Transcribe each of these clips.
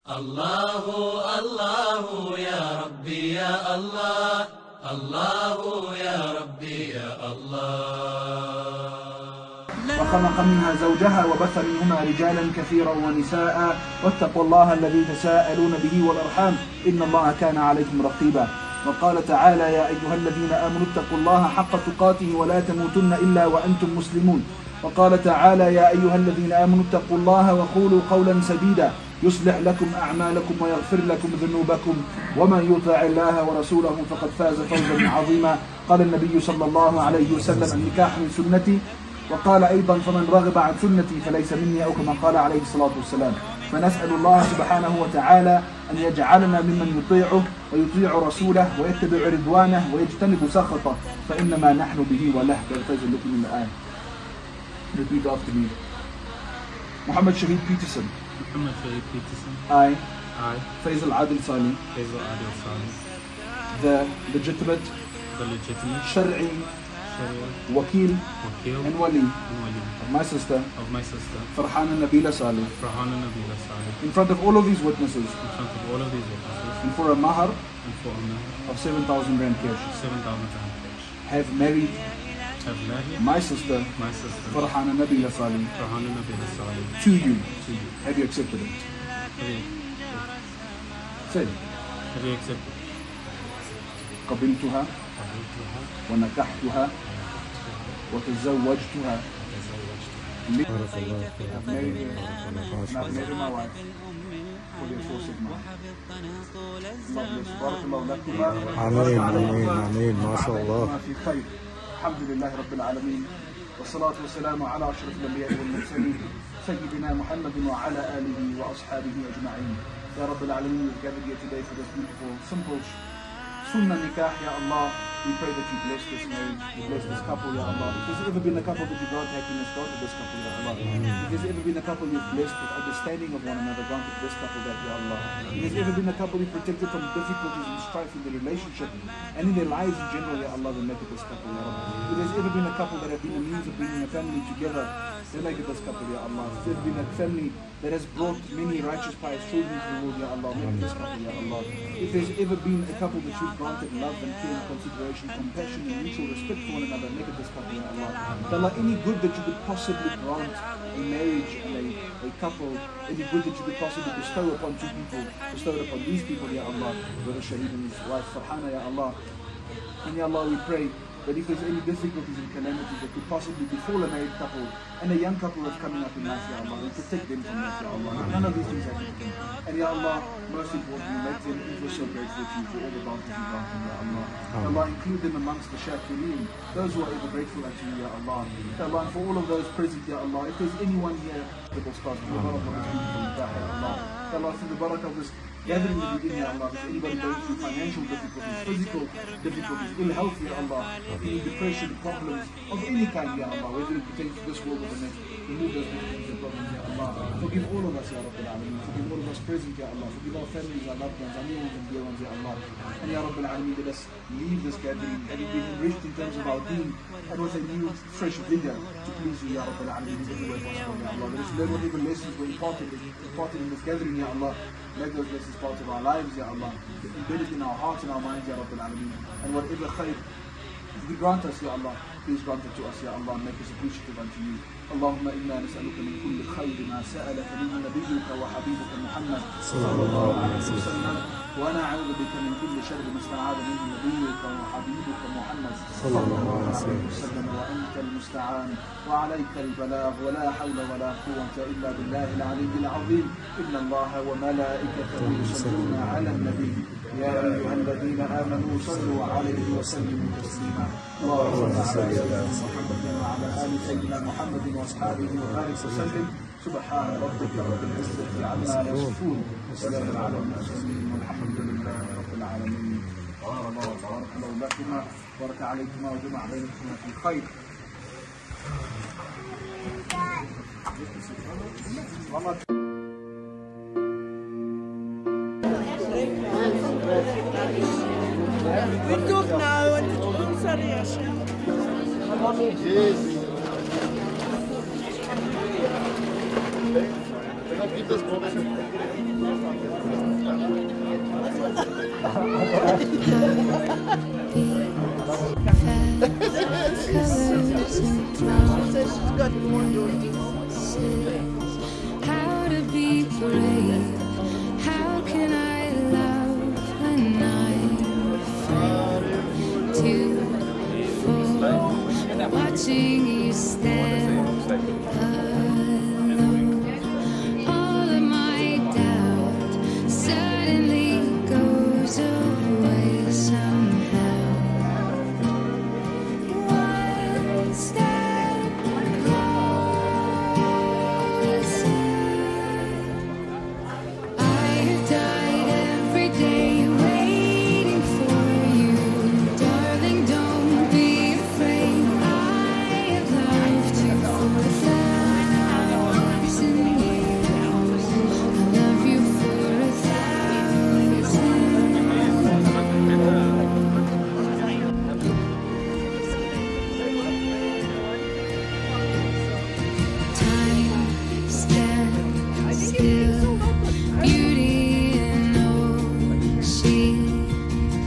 الله الله يا ربي يا الله، الله يا ربي يا الله. وخلق منها زوجها وبث منهما رجالا كثيرا ونساء واتقوا الله الذي تساءلون به والأرحام إن الله كان عليكم رقيبا. وقال تعالى يا أيها الذين آمنوا اتقوا الله حق تقاته ولا تموتن إلا وأنتم مسلمون. وقال تعالى يا أيها الذين آمنوا اتقوا الله وقولوا قولا سديدا يصلح لكم أعمالكم ويغفر لكم ذنوبكم ومن يطع الله ورسوله فقد فاز فوزا عظيما. قال النبي صلى الله عليه وسلم النكاح من سنتي، وقال أيضا فمن رغب عن سنتي فليس مني، أو كما قال عليه الصلاة والسلام. فنسأل الله سبحانه وتعالى أن يجعلنا ممن يطيعه ويطيع رسوله ويتبع رضوانه ويجتنب سخطه، فإنما نحن به وله. لكم من الآية. Repeat after me. Muhammad Shaheed Peterson. Muhammad Shaheed Peterson. I. Faisal Adil Sali. Faisal Adil Sali. The legitimate. Shar'i. Wakil. And Wali. Of my sister. Farhanah Nabila Sali. In front of all of these witnesses. And for a mahar. Of 7,000 rand cash. Have married. My sister. Farhanah Nabila Sali. To you. Have you accepted it? Say. Have you accepted? قبلتها ونكحتها وتزوجتها. بارك الله فيك. my wife for the force of mine. بارك الله لكما. آمين آمين آمين ما شاء الله. في خير. الحمد لله رب العالمين والصلاة والسلام على أشرف الأنبياء والمرسلين سيدنا محمد وعلى آله وأصحابه أجمعين. يا رب العالمين, we gathered here today for this beautiful, simple Sunnah Nikah, Ya Allah. We pray that you bless this marriage, you bless this couple, Ya Allah. If there's ever been a couple that you grant happiness, grant to this couple, Ya Allah. If there's ever been a couple you've blessed with understanding of one another, grant to this couple that, Ya Allah. If there's ever been a couple you've protected from difficulties and strife in the relationship and in their lives in general, Ya Allah, then make it this couple, Ya Allah. If there's ever been a couple that have been a means of bringing a family together, then make it this couple, Ya Allah. If there's been a family that has brought many righteous, pious children into the world, Ya Allah, make it this couple, Ya Allah. If there's ever been a couple that you've granted love and care and consideration, compassion and mutual respect for one another, make it this couple, Ya Allah. Ya Allah, any good that you could possibly grant a marriage and a couple, any good that you could possibly bestow upon two people, bestow it upon these people, Ya Allah, whether Shaheed and his wife Farhanah, Ya Allah. And Ya Allah, we pray that if there's any difficulties and calamities that could possibly befall a married couple and a young couple that's coming up in life, Ya Allah, we protect them from that, Ya Allah. None of these things happen to them. And Ya Allah, most importantly, make them ever so grateful to you for all the bounties you grant them, Ya Allah. Ya Allah, include them amongst the shakirin, those who are ever grateful unto you, Ya Allah. Ya Allah, and for all of those present, Ya Allah, if there's anyone here that will start with the barakah of this beautiful nikah, Ya Allah. Ya Allah, through the barakah of this gathering in the beginning, Ya Allah, if there's anybody going through financial difficulties, physical difficulties, ill health, Ya Allah, any depression, problems of any kind, Ya Allah, whether it pertains to this world or the next, remove those difficulties and problems, Ya Allah. Forgive all of us, Ya Rabbil Alameen. Forgive all of us present, Ya Allah. Forgive our families, our loved ones, our near ones and dear ones, Ya Allah. And Ya Rabbil Alameen, let us leave this gathering having been enriched in terms of our deen and with a new, fresh vigor to please you, Ya Rabbil Alameen, in every way possible, Ya Allah. Let us learn whatever lessons were imparted in this gathering, Ya Allah. Make those lessons part of our lives, Ya Allah. Embed it in our hearts and our minds, Ya Rabbil Alameen. And whatever khair you grant us, Ya Allah, please grant it to us, Ya Allah, and make us appreciative unto you. اللهم إنا نسألك من كل خير ما سألك منه نبيك وحبيبك محمد صلى الله عليه وسلم ونعوذ بك من كل شر ما استعاذ منه نبيك وحبيبك محمد صلى الله عليه وسلم وأنت المستعان وعليك البلاغ ولا حول ولا قوة إلا بالله العلي العظيم. إن الله وملائكته يصلون على النبي يا أيها الذين آمنوا صلوا عليه وسلموا تسليما. اللهم صل على محمد وعلى آل سيدنا محمد وأصحابه وبارك وسلم. سبحان ربك رب العزة عما يصفون وسلام على المرسلين والحمد لله رب العالمين. بارك الله لكما وبارك عليكما وجمع بينكما في الخير. We talk now and it's serious. Yes. Can I keep this box? How to be brave? How can I love when I'm afraid to fall? Watching you stand alone. All of my doubt suddenly goes away somehow. One step closer. I have died every day waiting for you. Darling, don't be afraid. I have loved you for 1,000 years. I love you for 1,000. Time stands still. Beauty in all she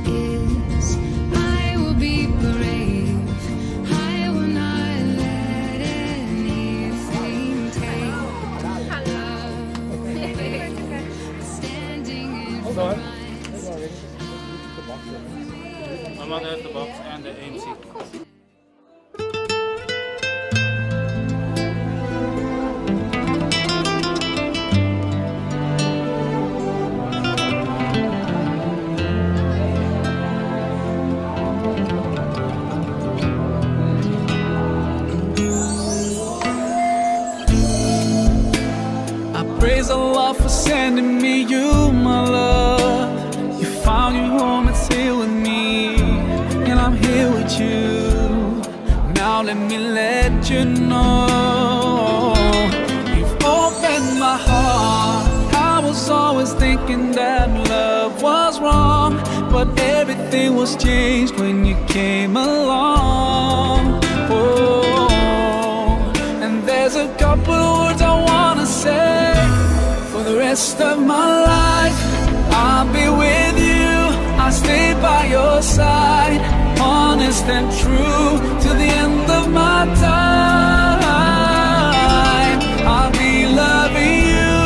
is. I will be brave. I will not let anything take standing in front. My mother has the box and the AMC. I praise Allah for sending me you, my love. You found your home, it's here with me, and I'm here with you. Now let me let you know, you've opened my heart. I was always thinking that love was wrong, but everything was changed when you came along. Oh, and there's a couple words I wanna say. For the rest of my life, I'll be with you. I'll stay by your side, honest and true, till the end of my time. I'll be loving you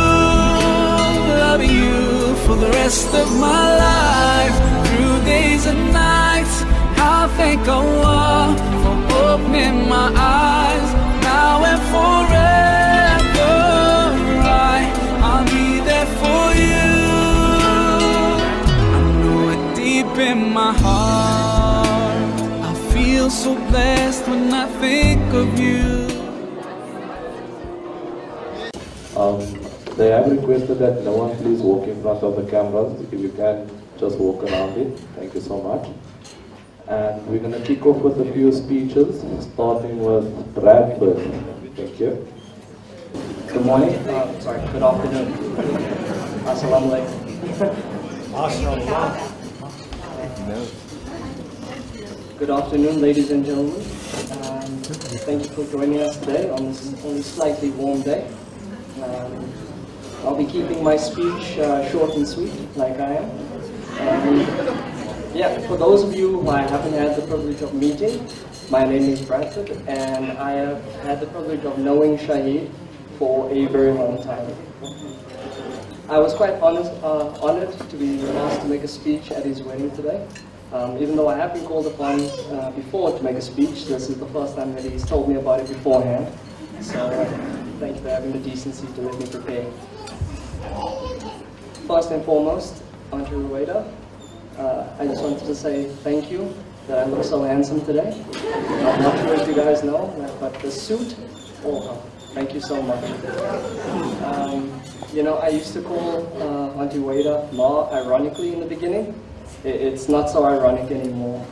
for the rest of my life, through days and nights. I'll thank Allah for opening my eyes, now and forever. I'll be there for you. I know it deep in my heart. I feel so blessed when I think of you. They have requested that no one please walk in front of the cameras. If you can, just walk around it. Thank you so much. And we're going to kick off with a few speeches, starting with Bradford. Thank you. Good morning. Sorry, good afternoon. Assalamu alaikum. Good afternoon, ladies and gentlemen. Thank you for joining us today on this slightly warm day. I'll be keeping my speech short and sweet, like I am. Yeah, for those of you who I haven't had the privilege of meeting, my name is Bradford, and I have had the privilege of knowing Shaheed for a very long time. I was quite honored to be asked to make a speech at his wedding today. Even though I have been called upon before to make a speech, this is the first time that he's told me about it beforehand. So thank you for having the decency to let me prepare. First and foremost, Auntie Ruwaida, I just wanted to say thank you that I look so handsome today. I'm not sure if you guys know, but the suit, oh, thank you so much. You know, I used to call Auntie Ruwaida Ma ironically in the beginning. It's not so ironic anymore.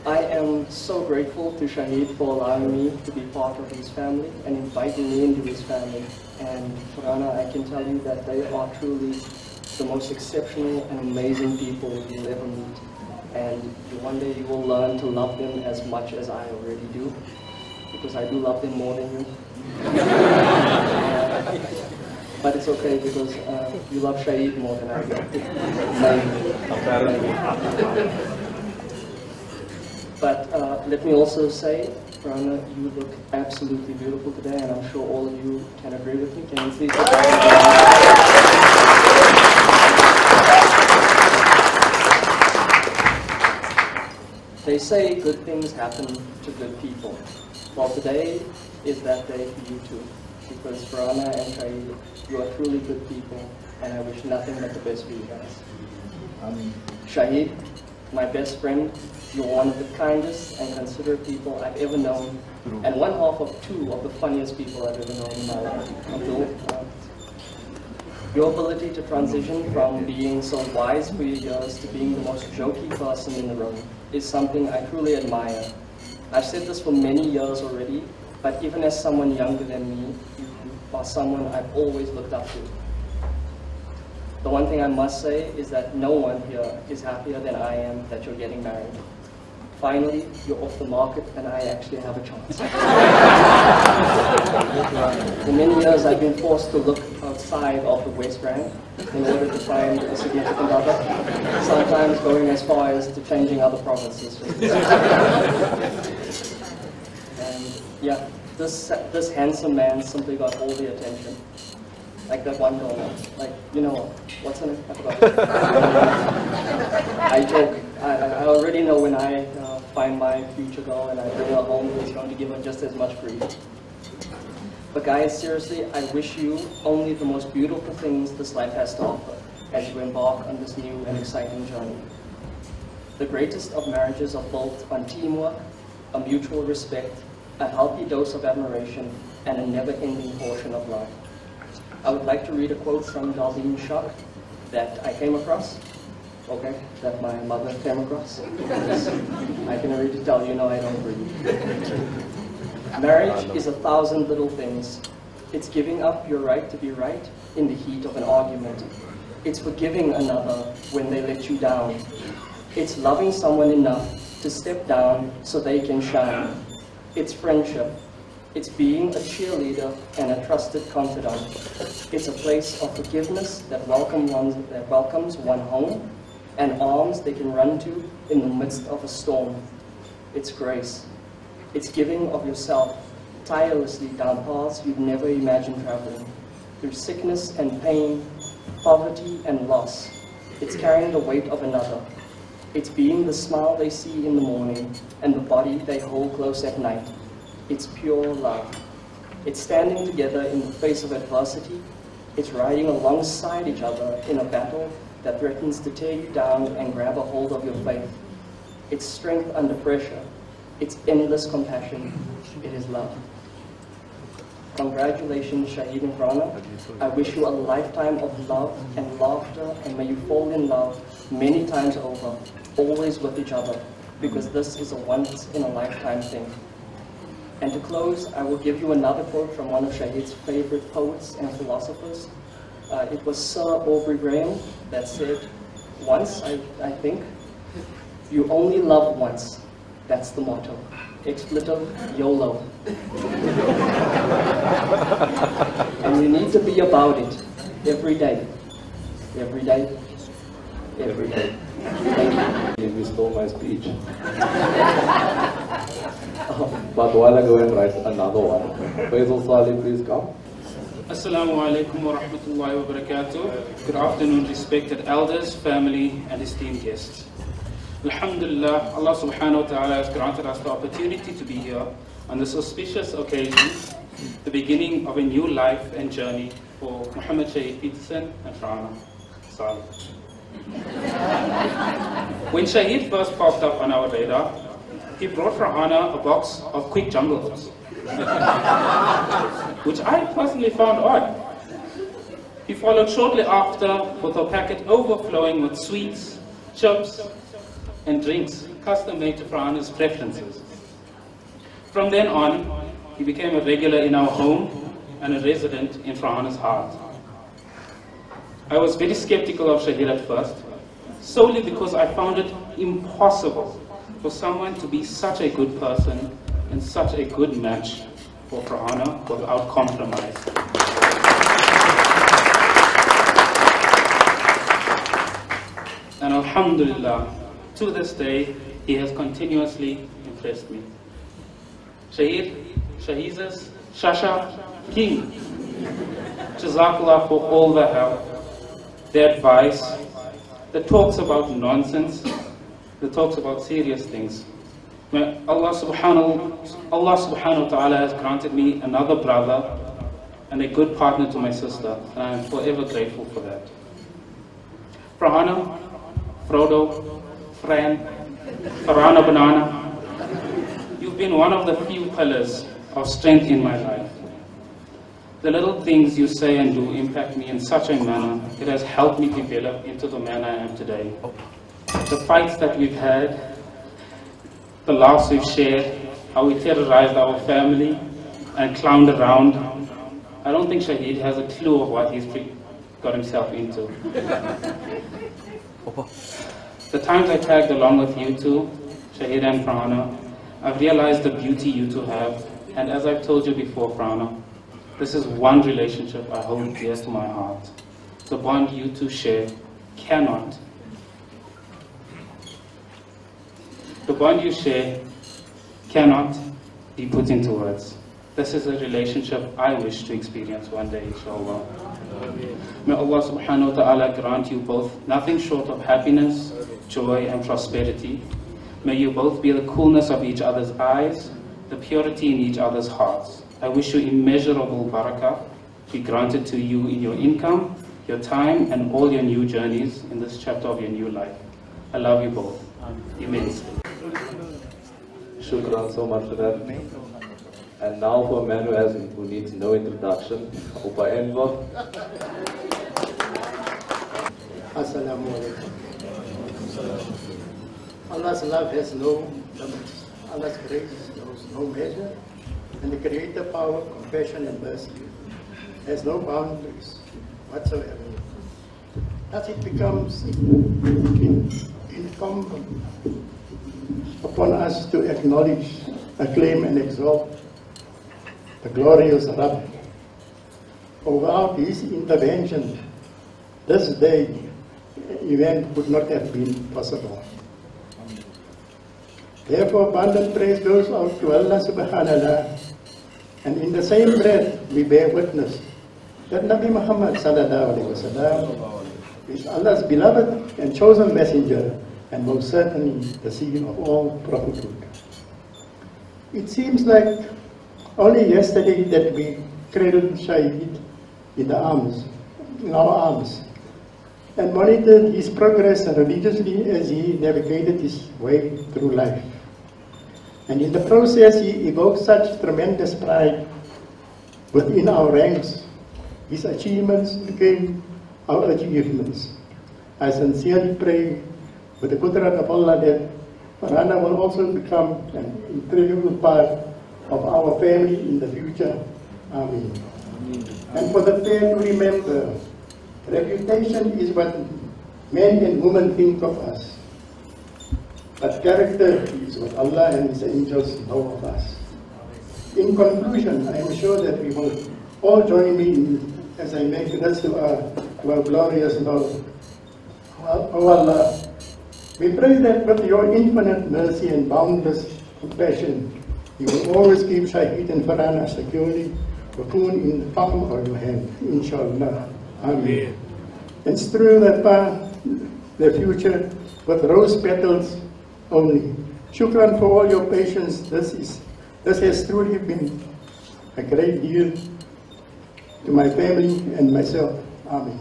I am so grateful to Shaheed for allowing me to be part of his family and inviting me into his family. And Farhanah, I can tell you that they are truly the most exceptional and amazing people you'll ever meet. And one day you will learn to love them as much as I already do, because I do love them more than you. But it's okay because you love Shaheed more than I do. Maybe. But let me also say, Farhanah, you look absolutely beautiful today, and I'm sure all of you can agree with me. Can you please? They say good things happen to good people. Well, today is that day for you too, because Farhanah and Shaheed, you are truly good people, and I wish nothing but the best for you guys. Shaheed, my best friend, you're one of the kindest and considerate people I've ever known, and one half of two of the funniest people I've ever known in my life. Your ability to transition from being so wise for your years to being the most jokey person in the room is something I truly admire. I've said this for many years already, but even as someone younger than me, you are someone I've always looked up to. The one thing I must say is that no one here is happier than I am that you're getting married. Finally, you're off the market and I actually have a chance. For many years I've been forced to look outside of the West Rand in order to find a significant other, sometimes going as far as to changing other provinces. And yeah, this handsome man simply got all the attention. Like that one girl, like, you know, what's her name? I forgot. I joke. I already know when I find my future girl and I bring her home, he's going to give her just as much grief. But guys, seriously, I wish you only the most beautiful things this life has to offer as you embark on this new and exciting journey. The greatest of marriages are built on teamwork, a mutual respect, a healthy dose of admiration, and a never-ending portion of love. I would like to read a quote from Darlene Shuck that I came across. Okay, that my mother came across. I can already tell you know I don't read. Marriage is 1,000 little things. It's giving up your right to be right in the heat of an argument. It's forgiving another when they let you down. It's loving someone enough to step down so they can shine. It's friendship. It's being a cheerleader and a trusted confidant. It's a place of forgiveness that welcomes one home, and arms they can run to in the midst of a storm. It's grace. It's giving of yourself tirelessly down paths you'd never imagined traveling, through sickness and pain, poverty and loss. It's carrying the weight of another. It's being the smile they see in the morning and the body they hold close at night. It's pure love. It's standing together in the face of adversity. It's riding alongside each other in a battle that threatens to tear you down and grab a hold of your faith. It's strength under pressure. It's endless compassion. It is love. Congratulations, Shaheed and Farhanah. I wish you a lifetime of love and laughter, and may you fall in love many times over, always with each other, because this is a once-in-a-lifetime thing. And to close, I will give you another quote from one of Shaheed's favorite poets and philosophers. It was Sir Aubrey Graham that said, once, I think, you only love once. That's the motto. Expletive, YOLO. And you need to be about it every day. Every day. Every day. Thank you. You stole my speech. But while I go and write another one, Faisal Salih, please come. Assalamu alaikum wa rahmatullahi wa barakatuh. Good afternoon, respected elders, family, and esteemed guests. Alhamdulillah, Allah subhanahu wa ta'ala has granted us the opportunity to be here on this auspicious occasion, the beginning of a new life and journey for Muhammad Shaheed Peterson and Farhanah Salih. When Shaheed first popped up on our radar, he brought Farhanah a box of quick jungle oats, which I personally found odd. He followed shortly after with a packet overflowing with sweets, chips, and drinks custom made to Farhanah's preferences. From then on, he became a regular in our home and a resident in Farhanah's heart. I was very skeptical of Shaheed at first, solely because I found it impossible for someone to be such a good person and such a good match for Farhanah without compromise. alhamdulillah, to this day, he has continuously impressed me. Shaheed, Shahizas, Shasha, King, Jazakallah for all the help, the advice, the talks about nonsense, the talks about serious things. May Allah subhanahu wa ta'ala has granted me another brother and a good partner to my sister, and I am forever grateful for that. Farhanah, Frodo, Fran, Farhanah Banana, you've been one of the few pillars of strength in my life. The little things you say and do impact me in such a manner, it has helped me develop into the man I am today. The fights that we've had, the laughs we've shared, how we terrorized our family and clowned around. I don't think Shaheed has a clue of what he's got himself into. The times I tagged along with you two, Shaheed and Farhanah, I've realized the beauty you two have, and as I've told you before, Farhanah, this is one relationship I hold dear to my heart. The bond you two share cannot. The bond you share cannot be put into words. This is a relationship I wish to experience one day, inshallah. May Allah subhanahu wa ta'ala grant you both nothing short of happiness, joy and prosperity. May you both be the coolness of each other's eyes, the purity in each other's hearts. I wish you immeasurable barakah be granted to you in your income, your time and all your new journeys in this chapter of your new life. I love you both immensely. Shukran so much for that. And now for a man who needs no introduction, Opa Enver. Assalamu alaikum. Allah's love has no limits. Allah's grace knows no measure. And the creator power, compassion and mercy has no boundaries whatsoever. Thus it becomes incumbent upon us to acknowledge, acclaim and exalt the glorious Rabb. For without his intervention, this day event would not have been possible. Therefore, abundant praise goes out to Allah subhanahu wa ta'ala, and in the same breath we bear witness that Nabi Muhammad sallallahu alaihi wasallam is Allah's beloved and chosen messenger, and most certainly the seal of all prophethood. It seems like only yesterday that we cradled Shaheed in our arms, and monitored his progress religiously as he navigated his way through life. And in the process, he evoked such tremendous pride within our ranks. His achievements became our achievements. I sincerely pray with the qudrat of Allah that Farhanah will also become an integral part of our family in the future. Amen. And for the fair to remember, reputation is what men and women think of us. But character is what Allah and His angels know of us. In conclusion, I am sure that we will all join me as I make this to our glorious Lord. O Allah, we pray that with your infinite mercy and boundless compassion, you will always keep Shaheed and Farhanah securely cocooned in the palm of your hand, inshallah. Amen. And strew that path, the future, with rose petals only. Shukran for all your patience. This has truly been a great deal to my family and myself. Amen.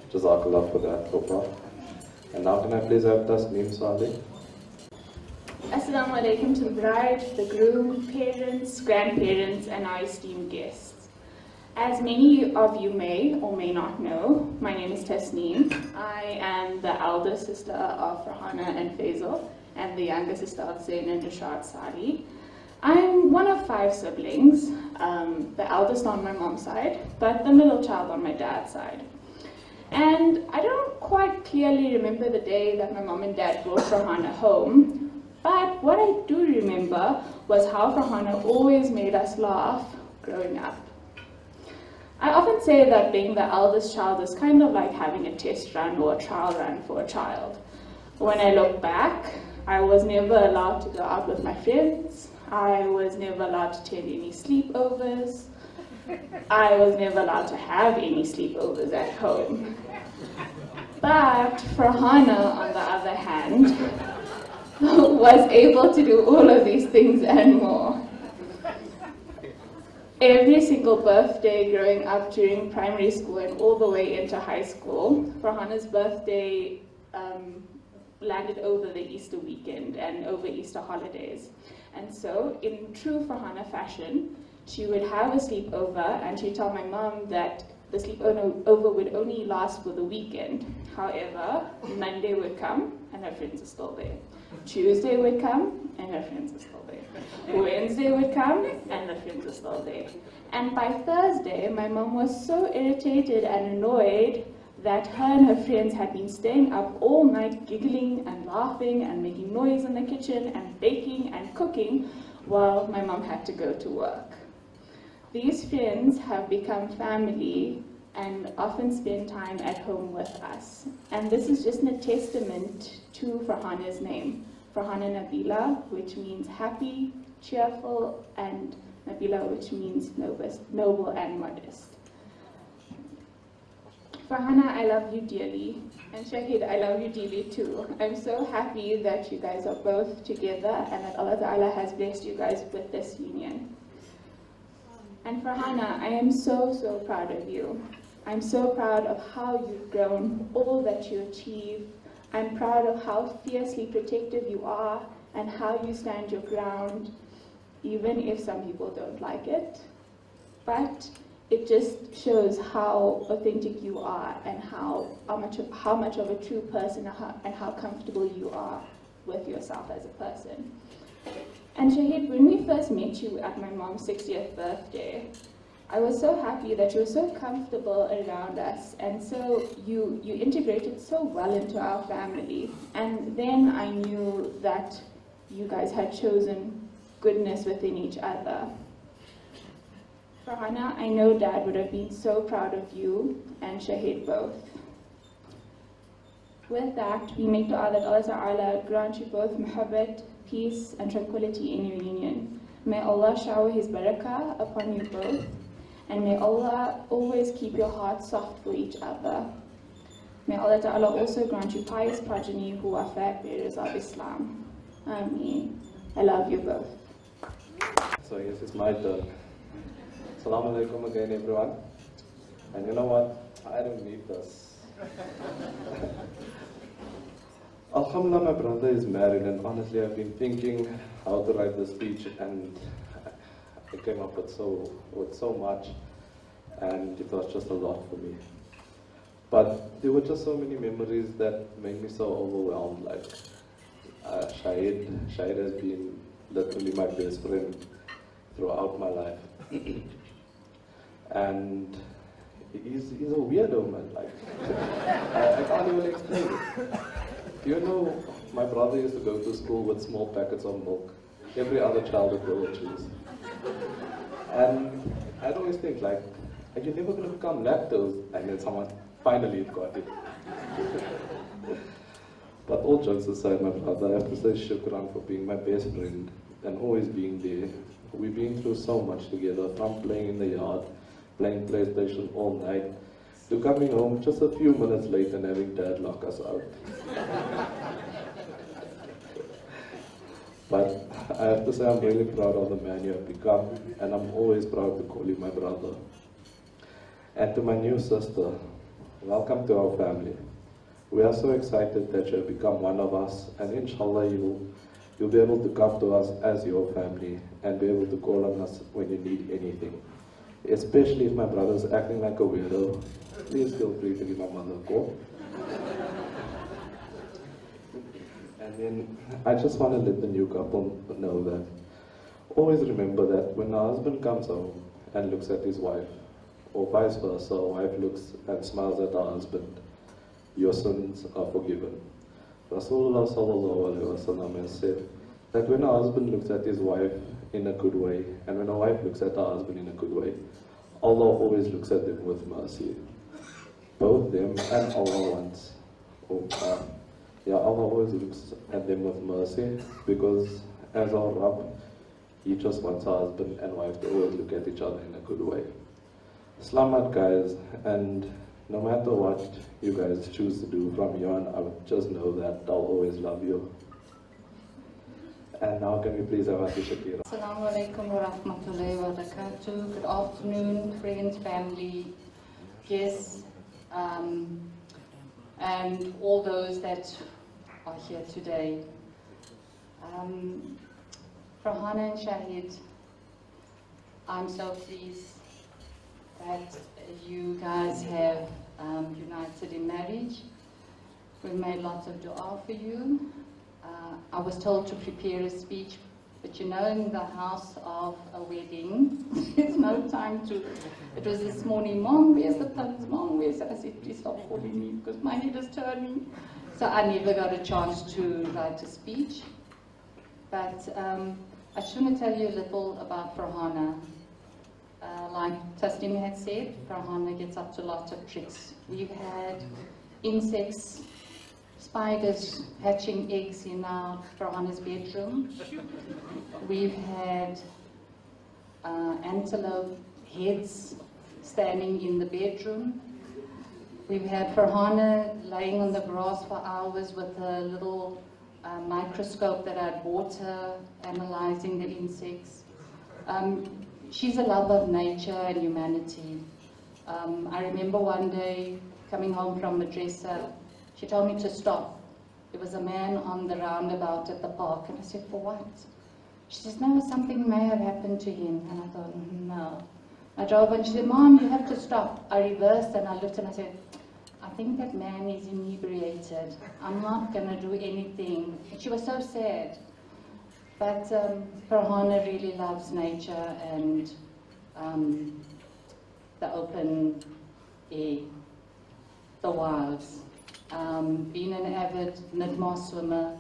Jazakallah for that, Opa. And now can I please have Tasneem Saleh? Assalamu alaikum to the bride, the groom, parents, grandparents, and our esteemed guests. As many of you may or may not know, my name is Tasneem. I am the elder sister of Farhanah and Faisal, and the younger sister of Zain and Rashad Sadi. I'm one of 5 siblings, the eldest on my mom's side, but the middle child on my dad's side. And I don't quite clearly remember the day that my mom and dad brought Farhanah home, but what I do remember was how Farhanah always made us laugh growing up. I often might say that being the eldest child is kind of like having a test run or a trial run for a child. When I look back, I was never allowed to go out with my friends. I was never allowed to attend any sleepovers. I was never allowed to have any sleepovers at home. But Farhanah, on the other hand, was able to do all of these things and more. Every single birthday growing up during primary school and all the way into high school, Farhanah's birthday landed over the Easter weekend and over Easter holidays. And so, in true Farhanah fashion, she would have a sleepover and she'd tell my mom that the sleepover would only last for the weekend. However, Monday would come and her friends are still there. Tuesday would come and her friends are still there. Wednesday would come and the friends are still there. And by Thursday, my mom was so irritated and annoyed that her and her friends had been staying up all night giggling and laughing and making noise in the kitchen and baking and cooking while my mom had to go to work. These friends have become family and often spend time at home with us. And this is just a testament to Farhanah's name, Farhanah Nabila, which means happy, cheerful, and Nabila, which means noble and modest. Farhanah, I love you dearly, and Shaheed, I love you dearly too. I'm so happy that you guys are both together and that Allah Ta'ala has blessed you guys with this union. And Farhanah, I am so, so proud of you. I'm so proud of how you've grown, all that you achieve. I'm proud of how fiercely protective you are and how you stand your ground, even if some people don't like it. But it just shows how authentic you are and how much of a true person and how comfortable you are with yourself as a person. And Shaheed, when we first met you at my mom's 60th birthday, I was so happy that you were so comfortable around us, and so you integrated so well into our family. And then I knew that you guys had chosen goodness within each other. Farhanah, I know Dad would have been so proud of you and Shaheed both. With that, we make dua that Allah Ta'ala grant you both muhabbat, peace and tranquility in your union. May Allah shower His barakah upon you both, and may Allah always keep your hearts soft for each other. May Allah Ta'ala also grant you pious progeny who are flag bearers of Islam. Ameen. I love you both. So yes, it's my turn. Assalamu alaikum again, everyone. And you know what? I don't need this. Alhamdulillah, my brother is married, and honestly, I've been thinking how to write the speech, and I came up with so much, and it was just a lot for me. But there were just so many memories that made me so overwhelmed. Like Shaheed has been literally my best friend throughout my life. And he's a weirdo, man. Like, I can't even explain it. You know, my brother used to go to school with small packets of milk. Every other child would go and choose. And I'd always think, like, are you never going to become lactose? And then someone finally got it. But all jokes aside, my brother, I have to say shukran for being my best friend and always being there. We've been through so much together, from playing in the yard, playing PlayStation all night, to coming home just a few minutes late and having Dad lock us out. But I have to say I'm really proud of the man you have become, and I'm always proud to call you my brother. And to my new sister, welcome to our family. We are so excited that you have become one of us, and inshallah you'll be able to come to us as your family and be able to call on us when you need anything. Especially if my brother's acting like a weirdo, please feel free to give my mother a call. And then I just want to let the new couple know that always remember that when a husband comes home and looks at his wife, or vice versa, a wife looks and smiles at her husband, your sins are forgiven. Rasulullah sallallahu alaihi wasallam has said that when a husband looks at his wife in a good way, and when a wife looks at her husband in a good way, Allah always looks at them with mercy. Both them and Allah once. Yeah, Allah always looks at them with mercy, because as our Rabb, He just wants our husband and wife to always look at each other in a good way. Slamat guys, and no matter what you guys choose to do from here on out, just know that I'll always love you. And now can we please have Auntie Shakira. Assalamu alaikum wa rahmatullahi wa barakatuh. Good afternoon, friends, family, guests, and all those that are here today. Farhanah and Shaheed, I'm so pleased that you guys have united in marriage. We've made lots of dua for you. I was told to prepare a speech, but you know, in the house of a wedding, there's no time to. It was this morning, Mom, where's the plans? Mom, where's it? I said, please stop calling me because my head is turning. So I never got a chance to write a speech. But I just want to tell you a little about Farhanah. Like Taslim had said, Farhanah gets up to lots of tricks. We've had insects, spiders hatching eggs in our Farhanah's bedroom. We've had antelope heads standing in the bedroom. We've had Farhanah laying on the grass for hours with a little microscope that I'd bought her, analyzing the insects. She's a lover of nature and humanity. I remember one day coming home from madrasa, she told me to stop. There was a man on the roundabout at the park, and I said, for what? She says, no, something may have happened to him. And I thought, no. I drove and she said, Mom, you have to stop. I reversed and I looked and I said, I think that man is inebriated. I'm not going to do anything. And she was so sad. But Farhanah really loves nature and the open air, the wilds. Being an avid Nikkah swimmer,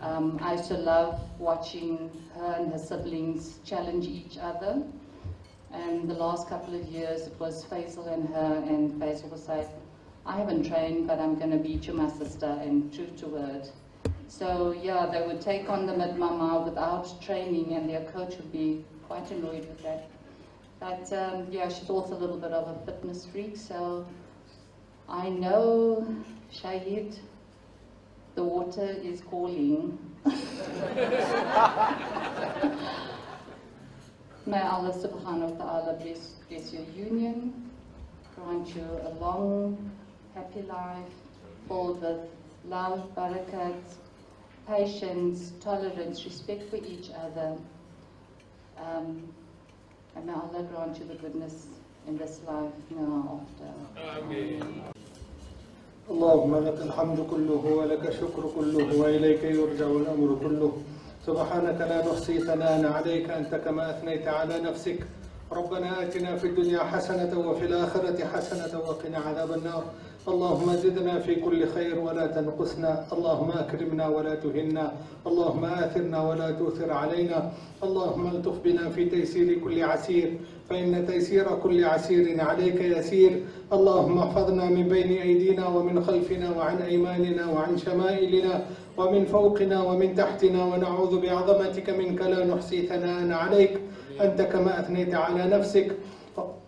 I used to love watching her and her siblings challenge each other. And the last couple of years it was Faisal and her, and Faisal would say, I haven't trained, but I'm going to beat you, my sister, and true to word. So yeah, they would take on the mid-mama without training, and their coach would be quite annoyed with that. But yeah, she's also a little bit of a fitness freak, so I know, Shaheed, the water is calling. May Allah subhanahu wa ta'ala bless your union, grant you a long, happy life, filled with love, barakat, patience, tolerance, respect for each other. And may Allah grant you the goodness in this life now after. Amen. اللهم لك الحمد كله ولك الشكر كله وإليك يرجع الأمر كله سبحانك لا نحصي ثناء عليك أنت كما أثنيت على نفسك ربنا آتنا في الدنيا حسنة وفي الآخرة حسنة وقنا عذاب النار اللهم زدنا في كل خير ولا تنقصنا اللهم أكرمنا ولا تهنا اللهم آثرنا ولا تؤثر علينا اللهم الطف بنا في تيسير كل عسير فإن تيسير كل عسير عليك يسير اللهم احفظنا من بين أيدينا ومن خلفنا وعن أيماننا وعن شمائلنا ومن فوقنا ومن تحتنا ونعوذ بعظمتك منك لا نحصي ثناء عليك أنت كما أثنيت على نفسك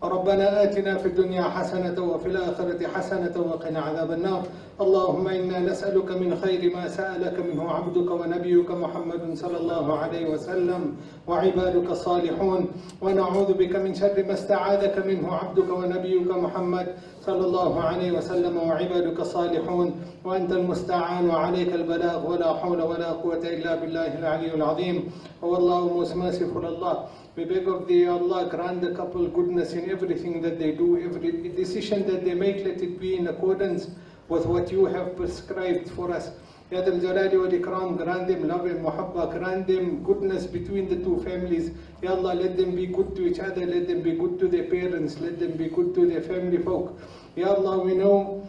ربنا آتنا في الدنيا حسنة وفي الآخرة حسنة وقنا عذاب النار اللهم إنا نسألك من خير ما سألك منه عبدك ونبيك محمد صلى الله عليه وسلم وعبادك الصالحون ونعوذ بك من شر ما استعاذك منه عبدك ونبيك محمد صلى الله عليه وسلم وعبادك الصالحون وأنت المستعان وعليك البلاغ ولا حول ولا قوة إلا بالله العلي العظيم والله most merciful Allah. We beg of thee, Allah, grant the couple goodness in everything that they do, every decision that they make, let it be in accordance with what you have prescribed for us. Ya Dal Jalali wal Ikram, grant them love and muhabba, grant them goodness between the two families. Ya Allah, let them be good to each other, let them be good to their parents, let them be good to their family folk. Ya Allah, we know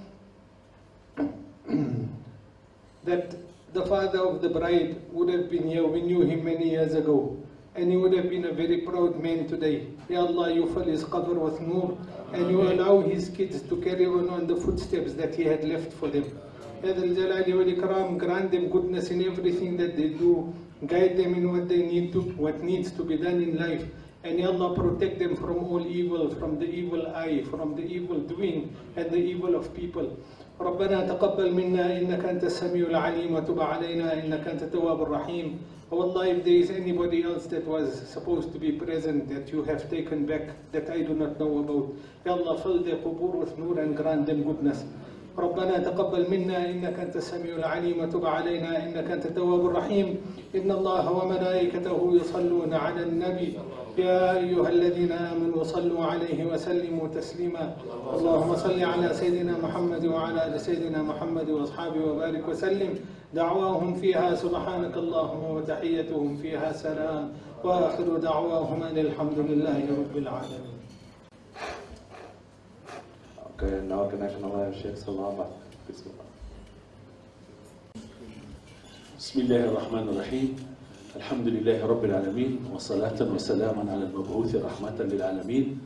that the father of the bride would have been here. We knew him many years ago. And he would have been a very proud man today. Ya Allah, you fill his qabr with nur, and you allow his kids to carry on the footsteps that he had left for them. Ya Dhal Jalali wal Ikram, grant them goodness in everything that they do, guide them in what needs to be done in life. And Ya Allah, protect them from all evil, from the evil eye, from the evil doing, and the evil of people. ربنا تقبل منا إنك أنت السميع العليم وتب علينا إنك أنت التواب الرحيم. Oh Allah, if there is anybody else that was supposed to be present that you have taken back that I do not know about, Ya Allah, fill their qubur with nur and grant them goodness. ربنا تقبل منا إنك أنت السميع العليم وتب علينا إنك أنت التواب الرحيم. إن الله وملائكته يصلون على النبي يا أيها الذين آمنوا صلوا عليه وسلموا تسليما. اللهم صل على سيدنا محمد وعلى آل سيدنا محمد وأصحابه وبارك وسلم. دعواهم فيها سبحانك اللهم وتحيتهم فيها سلام وآخر دعواهم أن الحمد لله رب العالمين. Okay, now can I have Sheikh Salama? بسم الله الرحمن الرحيم. الحمد لله رب العالمين وصلاة وسلاما على المبعوث رحمة للعالمين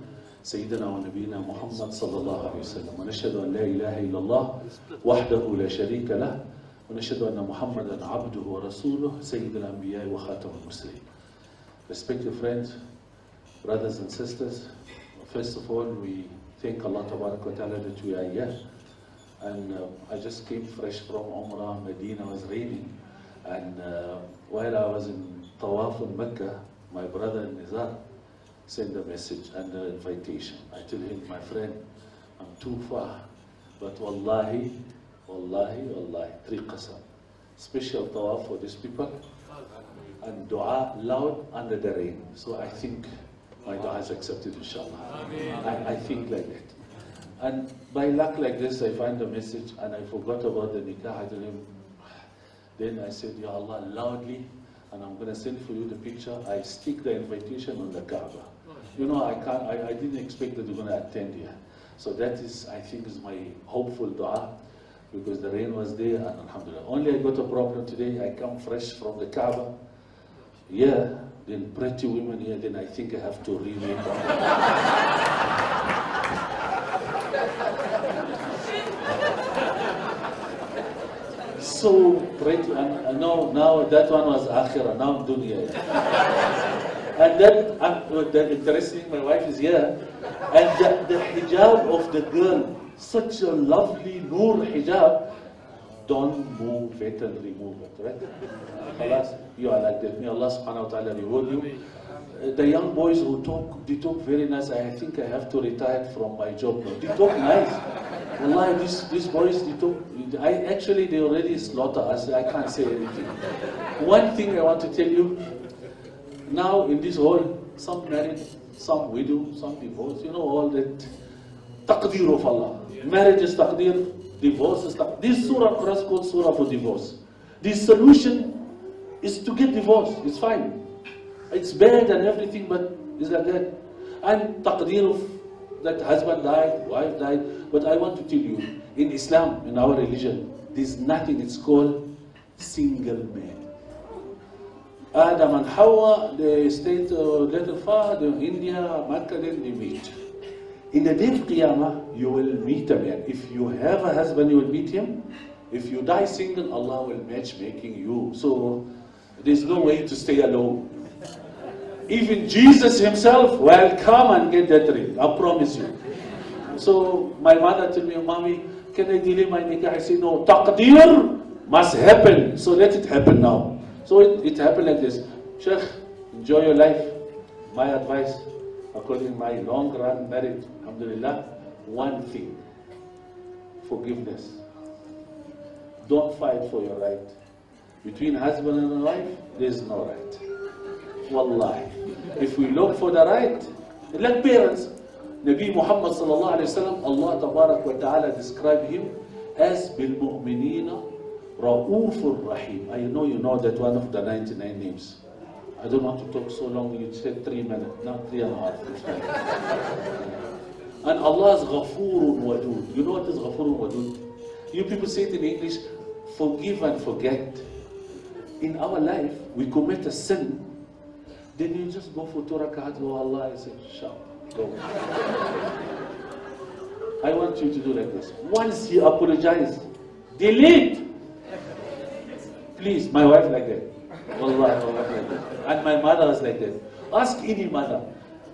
سيدنا ونبينا محمد صلى الله عليه وسلم. ونشهد أن لا إله إلا الله وحده لا شريك له ونشهد أن محمدا عبده ورسوله سيد الأنبياء وخاتم المرسلين. Respected friends, brothers and sisters, first of all we thank Allah Tabarak wa Ta'ala that we are here. And I just came fresh from Umrah. Medina was raining, and while I was in Tawaf in Mecca, my brother Nizar sent a message and an invitation. I told him, my friend, I'm too far, but wallahi, three qasam, special Tawaf for these people, and dua loud under the rain. So I think my dua is accepted, inshallah. I think like that. And by luck like this, I find a message and I forgot about the Nikkah. I told him, then I said, Ya Allah, loudly, and I'm going to send for you the picture. I stick the invitation on the Kaaba. You know, I didn't expect that you're going to attend here. So that is, I think, is my hopeful dua, because the rain was there, and alhamdulillah. Only I got a problem today. I come fresh from the Kaaba. Yeah, then pretty women here, then I think I have to remake so pretty, and now that one was akhirah, now dunya. And then, the interesting, my wife is here, and the hijab of the girl, such a lovely nur hijab, don't move it and remove it, right? Alas, you are like that. May Allah subhanahu wa ta'ala reward you. The young boys who talk, they talk very nice. I think I have to retire from my job now. They talk nice. Wallahi, these boys, they talk, they already slaughter us. I can't say anything. One thing I want to tell you, now in this hall, some married, some widow, some divorced, you know, all that taqdeer of Allah. Marriage is taqdeer, divorce is taqdeer. This surah cross called surah for divorce. The solution is to get divorced. It's fine. It's bad and everything, but it's like that. And taqdeer of that husband died, wife died. But I want to tell you, in Islam, in our religion, there's nothing, it's called single man. Adam and Hawa, they stayed a little far, in India, Makkah, then they meet. In the day of Qiyamah, you will meet a man. If you have a husband, you will meet him. If you die single, Allah will matchmaking you. So there's no way to stay alone. Even Jesus himself will come and get that ring, I promise you. So my mother told me, Mommy, can I delay my nikah? I said, no, taqdeer must happen. So let it happen now. So it happened like this. Sheikh, enjoy your life. My advice, according to my long run marriage, alhamdulillah, one thing, forgiveness. Don't fight for your right. Between husband and wife, there is no right. Wallahi. If we look for the right, like parents, Nabi Muhammad sallallahu alayhi wa sallam, Allah tabarak wa ta'ala described him as bil mu'minina ra'ufur rahim. I know you know that one of the 99 names. I don't want to talk so long, you said 3 minutes, not 3.5. And Allah is Ghafurun Wadud. You know what is Ghafurun Wadud? You people say it in English, forgive and forget. In our life, we commit a sin, Then you just go for 2 rak'ahs, oh Allah, I said, shout, go. I want you to do like this. Once you apologize, delete. Please, my wife like that. Wallahi, my wife like that. And my mother was like that. Ask any mother,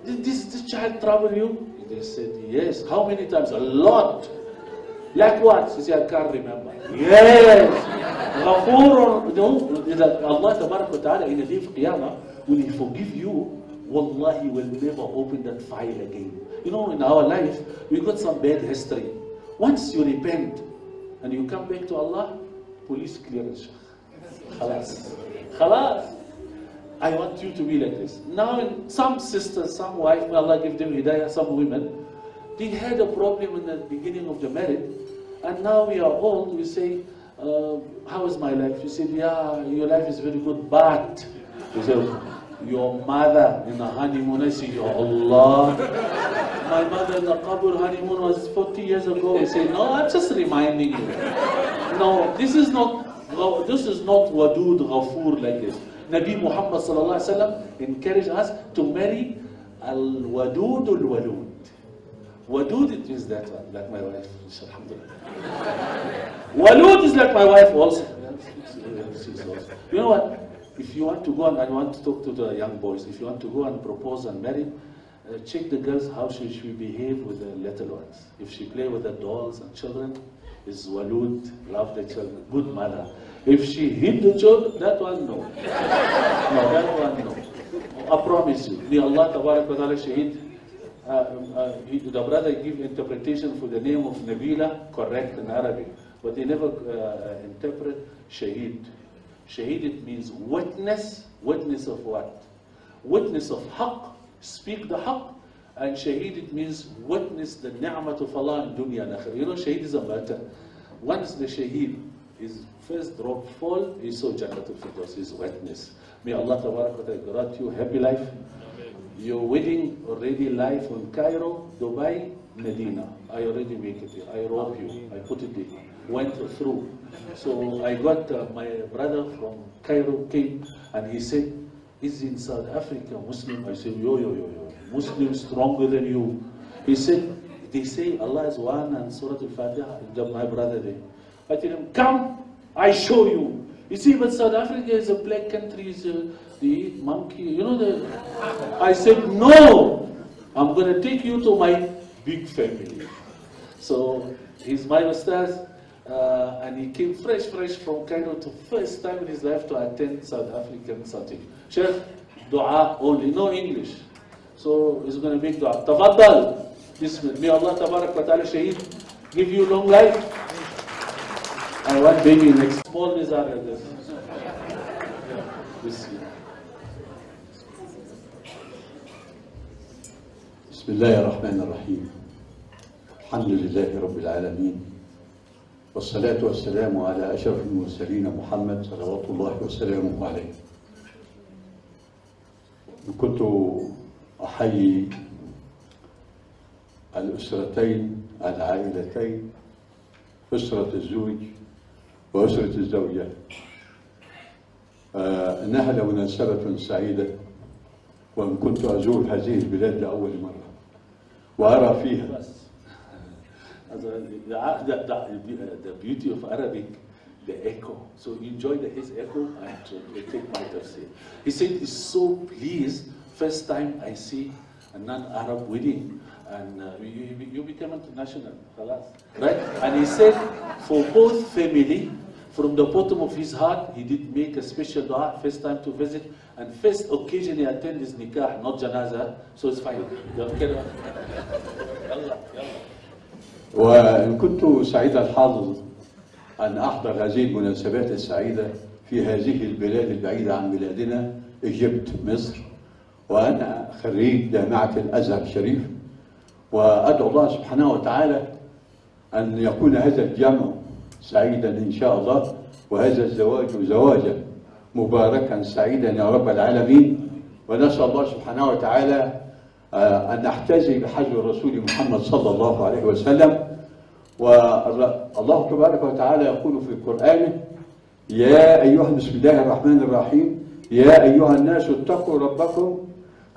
did this child trouble you? They said, yes. How many times? A lot. Like what? She said, I can't remember. Yes. Ghafoor, no, Allah Tabarak wa Ta'ala in the day of Qiyamah, when He forgive you, Wallahi, He will never open that file again. You know, in our life, we got some bad history. Once you repent and you come back to Allah, police clearance. Khalas. Khalas. I want you to be like this. Now, some sisters, some wives, may Allah give them hidayah, some women, they had a problem in the beginning of the marriage, and now we are old, we say, how is my life? You say, yeah, your life is very good, but, you say, your mother in the honeymoon, I say, Ya Allah, my mother in the Qabul honeymoon was 40 years ago. I say, no, I'm just reminding you. No, this is not Wadud Ghafoor like this. Nabi Muhammad sallallahu alaihi wasallam encouraged us to marry al-Wadud al-Walud. Wadud, it means that one, like my wife. Alhamdulillah. Walud is like my wife also. You know what? If you want to go and I want to talk to the young boys, if you want to go and propose and marry, check the girls how she behave with the little ones. If she play with the dolls and children, is walud, love the children, good mother. If she hit the children, that one no. No, that one no. I promise you. May Allah Tabarak wa Ta'ala Shaheed, the brother give interpretation for the name of Nabila, correct in Arabic, but they never interpret Shaheed. Shaheed, it means witness. Witness of what? Witness of haqq, speak the haqq. And Shaheed, it means witness the ni'mat of Allah in dunya and akhirah. You know, Shaheed is a matter. Once the Shaheed, his first drop fall, he saw Jannatul Firdaus, his witness. May Allah Tabarak wa Ta'ala grant you happy life. Your wedding already live in Cairo, Dubai, Medina. I already make it here. I rope you. I put it there. Went through. So I got my brother from Cairo came and he said, is in South Africa Muslim? I said, yo. Muslim stronger than you. He said, they say Allah is one and Surah Al-Fatiha. My brother there. I tell him, come, I show you. You see, but South Africa is a black country, they eat monkey, you know. I said, no, I'm going to take you to my big family. So he's my ustaz, and he came fresh from Cairo to first time in his life to attend South African something. Sheikh, dua only, no English. So he's going to make dua. Tafaddal. May Allah Tabarak wa Ta'ala Shaheed give you long life. I want baby next. Small nizar like this. بسم الله الرحمن الرحيم. الحمد لله رب العالمين والصلاة والسلام على أشرف المرسلين محمد صلوات الله وسلامه عليه. كنت أحيي الأسرتين العائلتين، أسرة الزوج وأسرة الزوجة، إنها لمناسبة سعيدة، وإن كنت أزور هذه البلاد لأول مرة وأرى فيها the beauty of Arabic, the echo. So you enjoy his echo and take my tafsir. He said he's so pleased, first time I see a non-Arab wedding, and you become international, right? And he said for both family, from the bottom of his heart, he did make a special dua, first time to visit, and first occasion he attended his nikah, not janaza, so it's fine. وإن كنت سعيد الحظ أن أحضر هذه المناسبات السعيدة في هذه البلاد البعيدة عن بلادنا، إيجيبت، مصر، وأنا خريج جامعة الأزهر الشريف، وأدعو الله سبحانه وتعالى أن يكون هذا الجمع سعيدا إن شاء الله، وهذا الزواج زواجا مباركا سعيدا يا رب العالمين، ونسأل الله سبحانه وتعالى أن نحتذي بحج الرسول محمد صلى الله عليه وسلم. والله تبارك وتعالى يقول في قرآنه: يا أيها بسم الله الرحمن الرحيم يا أيها الناس اتقوا ربكم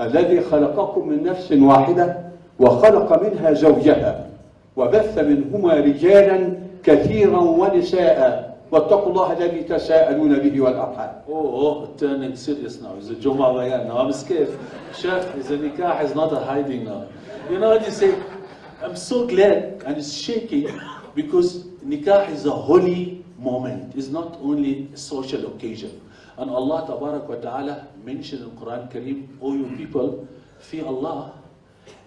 الذي خلقكم من نفس واحدة وخلق منها زوجها وبث منهما رجالا كثيرا ونساء واتقوا الله الذي تساءلون به والأرحام. Oh, turning serious now. It's a Juma Bayan. Now I'm scared. Sheikh, the Nikkah is not a hiding now. You know what you say? I'm so glad and it's shaking because Nikkah is a holy moment. It's not only a social occasion. And Allah Tabarak wa Ta'ala mentioned in Quran Kareem, oh you people, fear Allah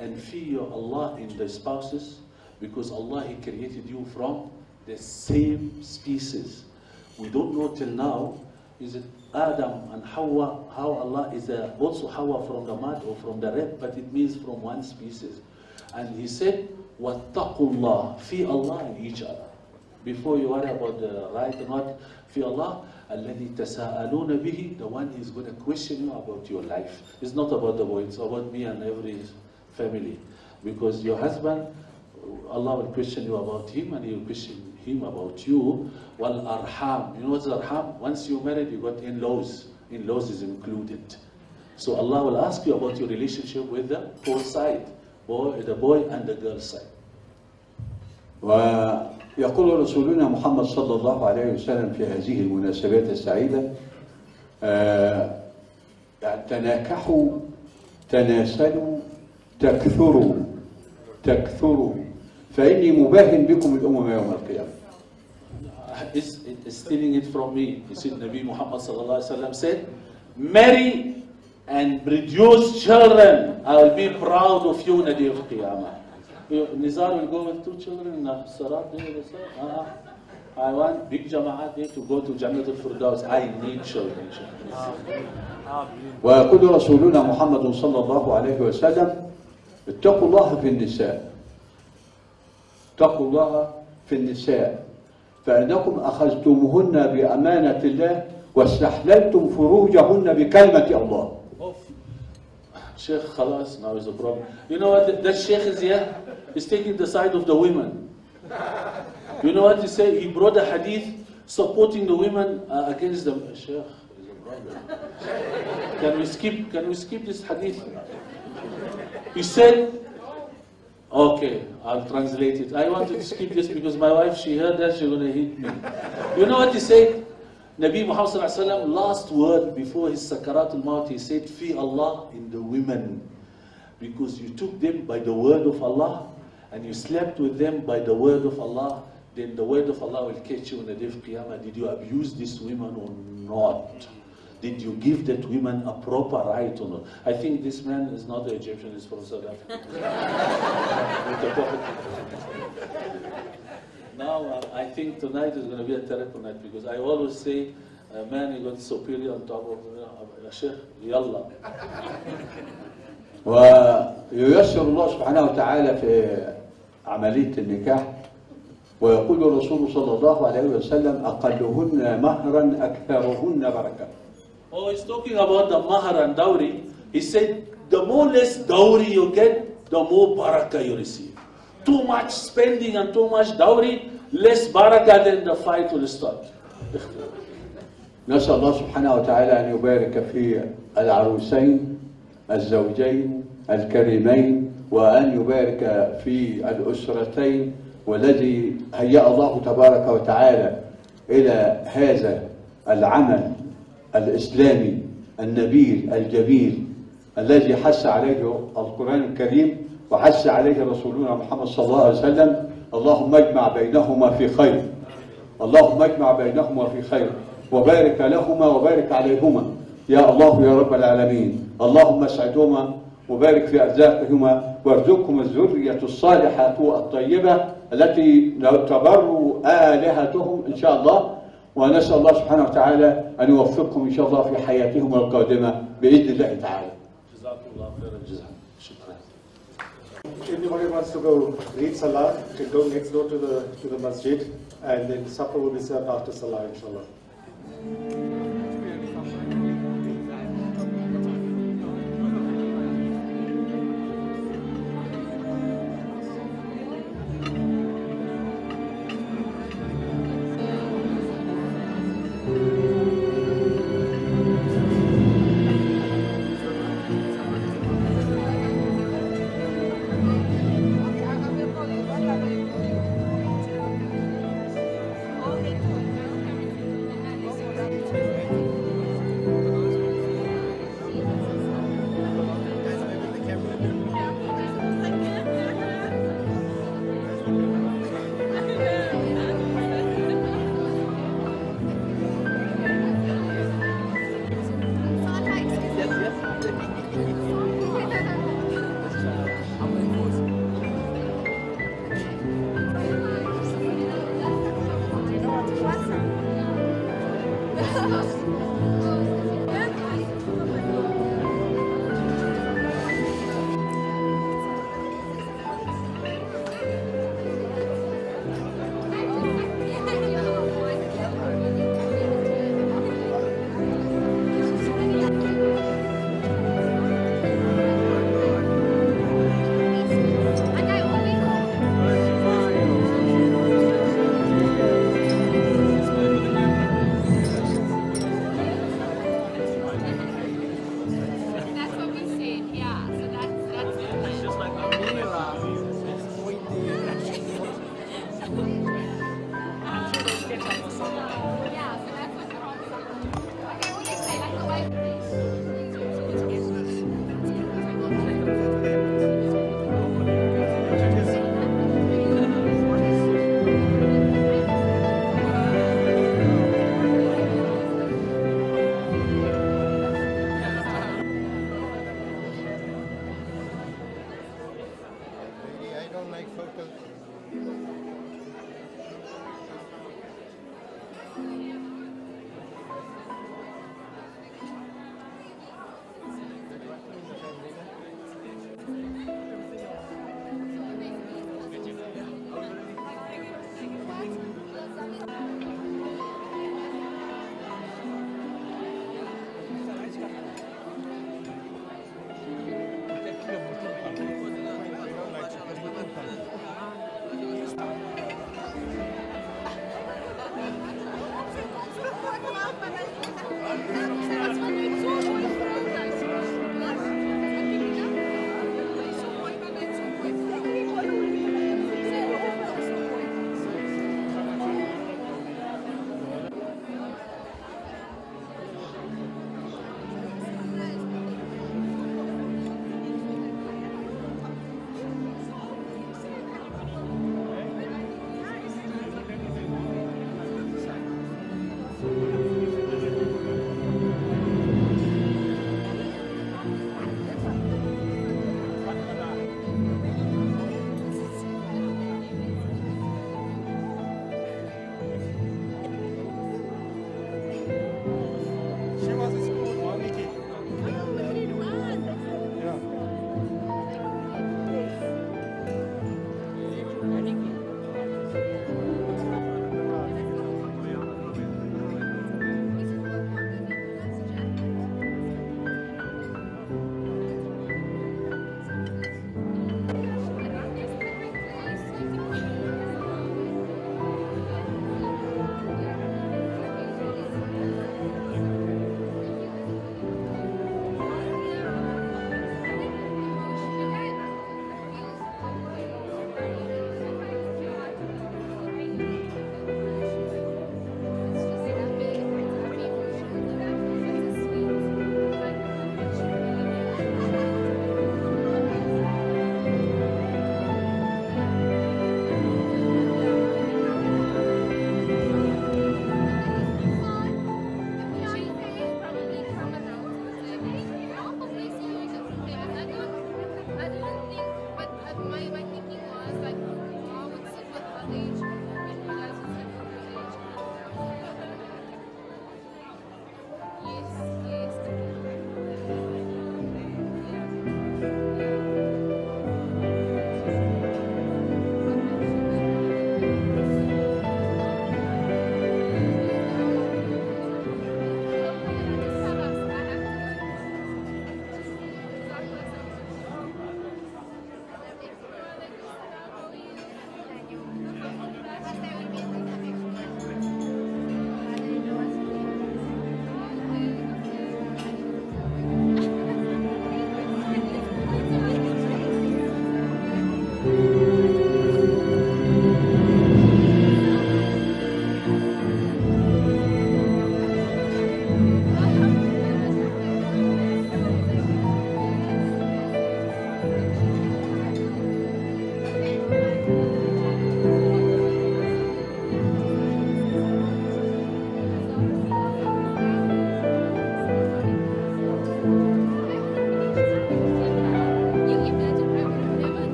and fear Allah in the spouses because Allah He created you from the same species. We don't know till now, is it Adam and Hawa, how Allah is also Hawa from the mud or from the rib, but it means from one species. And He said, وَاتَّقُوا اللَّهِ, fear Allah in each other. Before you worry about the right or not, fear Allah, الَّذِي تَسَاءَلُونَ بِهِ, the one is going to question you about your life. It's not about the boy, it's about me and every family. Because your husband, Allah will question you about him and He will question him about you. Wal arham, you know what's arham? Once you're married, you got in-laws. In-laws is included. So Allah will ask you about your relationship with the both side, the boy and the girl side. ويقول رسولنا محمد صلى الله عليه وسلم في هذه المناسبات السعيدة تناكحوا تناسلوا تكثروا فإني مباهن بكم الأمم يوم القيامة. Is stealing it from me. You see, Nabi Muhammad sallallahu alaihi wasallam said, marry and produce children. I will be proud of you on the day of Qiyamah. Nizar will go with 2 children in the Sarat day. I want big Jama'at day to go to Jannat al-Firdaus. I need children. ويقول رسولنا محمد صلى الله عليه وسلم اتقوا الله في النساء. اتقوا الله في النساء فإنكم أخذتموهن بأمانة الله واستحللتم فروجهن بكلمة الله. Sheikh Khalas now is a problem. You know what? That Sheikh is here. He's taking the side of the women. You know what he said? He brought a hadith supporting the women against them. Sheikh is a problem. Can we skip this hadith? He said, okay, I'll translate it. I wanted to skip this because my wife, she heard that, she's going to hit me. You know what he said? Nabi Muhammad sallallahu alaihi wasallam, last word before his sakaratul maut, he said, fear Allah in the women. Because you took them by the word of Allah and you slept with them by the word of Allah, then the word of Allah will catch you on the day of Qiyamah. Did you abuse this woman or not? Did you give that woman a proper right or not? I think this man is not the Egyptian, he's from South Africa. Now, I think tonight is going to be a terrible night because I always say, man, you got superior on top of Sheikh, yalla. وييسر الله سبحانه وتعالى في عملية النكاح ويقول الرسول صلى الله عليه وسلم أقلهن مهرا أكثرهن بركة. Oh, he's talking about the mahar and dowry. He said, the more less dowry you get, the more barakah you receive. Too much spending and too much dowry, less barakah, then the fight will start. نسأل الله سبحانه وتعالى أن يبارك في العروسين الزوجين الكريمين وأن يبارك في الأسرتين والذي هيأ الله تبارك وتعالى إلى هذا العمل الإسلامي النبيل الجميل الذي حث عليه القرآن الكريم وحث عليه رسولنا محمد صلى الله عليه وسلم. اللهم اجمع بينهما في خير. اللهم اجمع بينهما في خير وبارك لهما وبارك عليهما يا الله يا رب العالمين. اللهم اسعدهما وبارك في أرزاقهما وارزقهما الذرية الصالحة الطيبة التي تبر آلهتهم إن شاء الله. ونسأل الله سبحانه وتعالى أن يوفقهم إن شاء الله في حياتهم القادمة بإذن الله تعالى. Everybody wants to go read Salah, can go next door to the masjid, and then supper will be served after Salah, inshallah.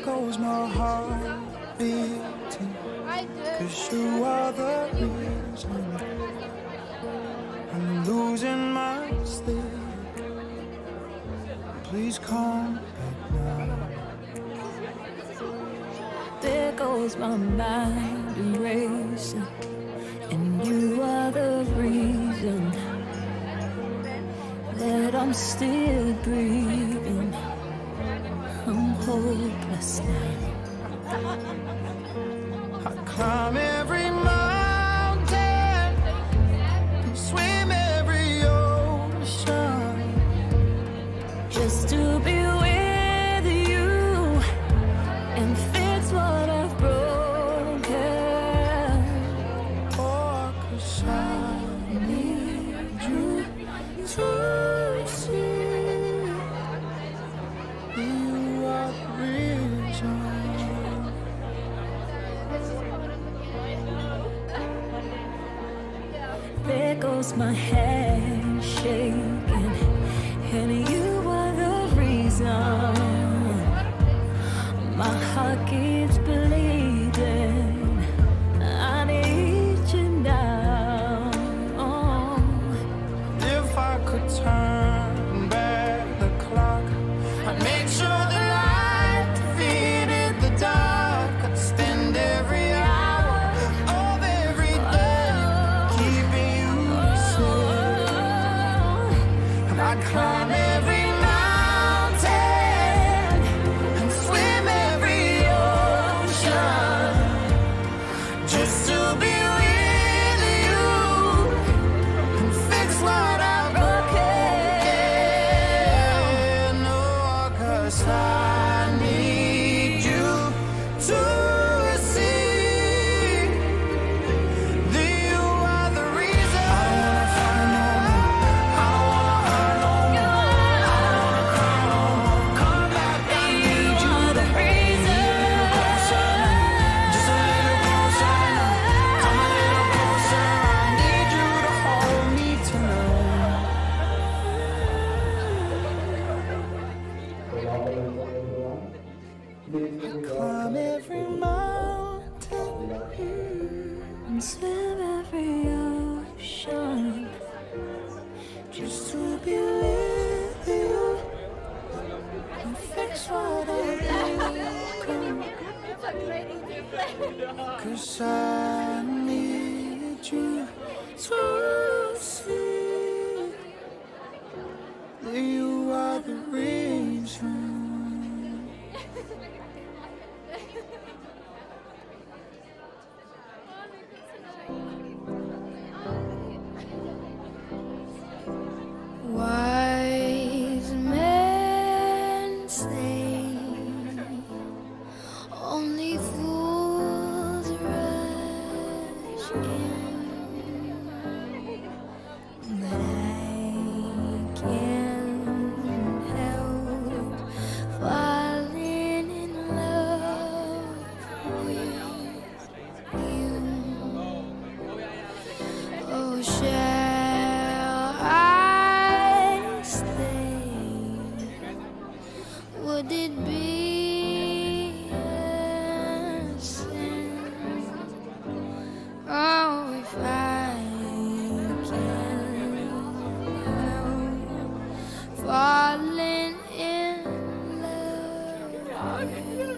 goes my heart beating, 'cause you are the reason I'm losing my sleep. Please come back now. There goes my mind erasing, and you are the reason that I'm still breathing. I'm hopeless now. I climb every mountain, swim every ocean, just to be with you and fix what I've broken. Oh, 'cause I need you to see you are the reason. There goes my hand shaking, and you are the reason my heart keeps bleeding. I need you now. If I could turn back the clock, I'd make sure the light defeated the dark. I'd spend every hour of every day keeping you safe. And I'd climb every mountain and swim every ocean, just to be with you and fix what I've broken. Oh, 'cause I need you to see that you are the reason. I don't wanna fight no more, I don't wanna hurt no more, I don't wanna cry no more. Come back, I need you to reason. Just a little closer now, come a little closer. I need you to hold me tonight. Climb every mountain And swim every ocean, just to be with you and fix what I've broken. 'Cause I need you to see that you are the reason. wise men say only fools rush in, but I can't help falling in love with you. Oh, shall I stay? Would it be a sin? Oh, if I can help falling in love with you.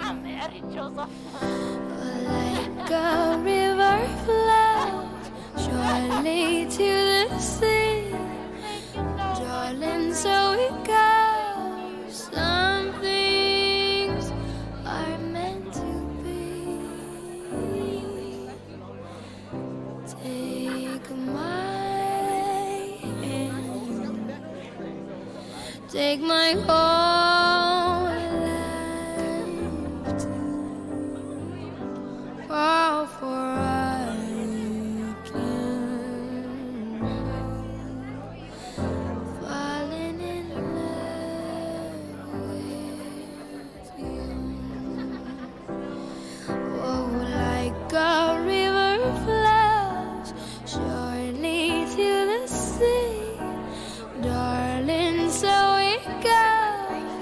I'm married, Joseph. Like a river flows surely to the sea, darling, so it goes. Some things are meant to be. Take my hand, take my whole life too. Oh, for I can falling in love with you. Oh, like a river flows surely to the sea, darling, so it goes.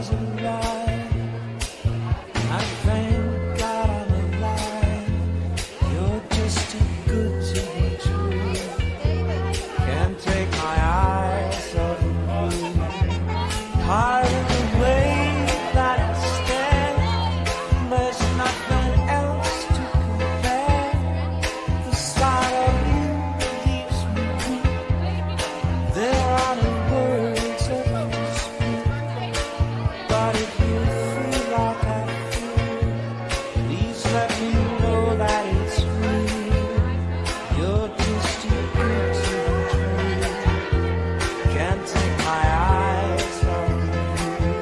as alive. I thank God I'm alive. You're just too good to be true. Can't take my eyes off of you. Hard in the way that I stand, there's nothing else to compare. The sight of you leaves me weak. There are no words left to speak. But if you feel like I feel, please let me know that it's real. You're just too good to be true. Can't take my eyes off of you.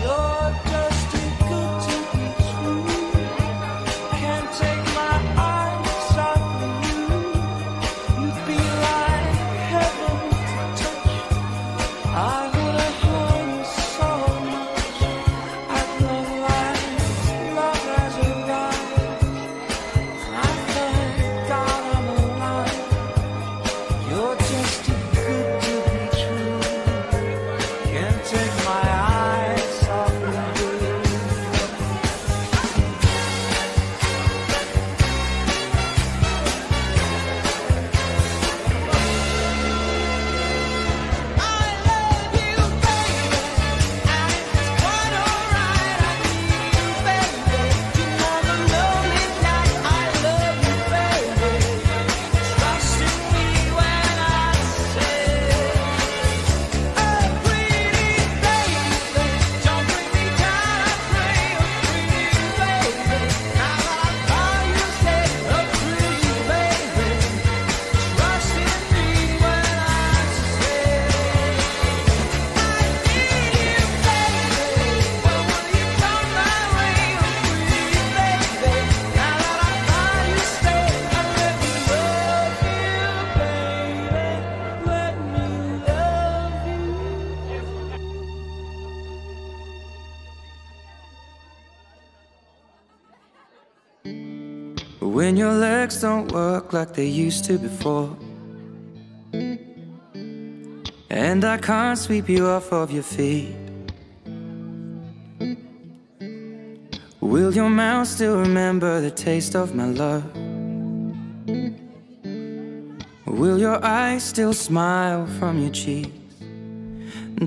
You're just too good to be true. Can't take my eyes off of you. You'd be like heaven to touch. I wanna hold you so much. I'd love as alive. I thank God I'm alive. You're just too good to be true. Can't take my eyes off of you. When your legs don't work like they used to before, and I can't sweep you off of your feet, will your mouth still remember the taste of my love? Will your eyes still smile from your cheeks?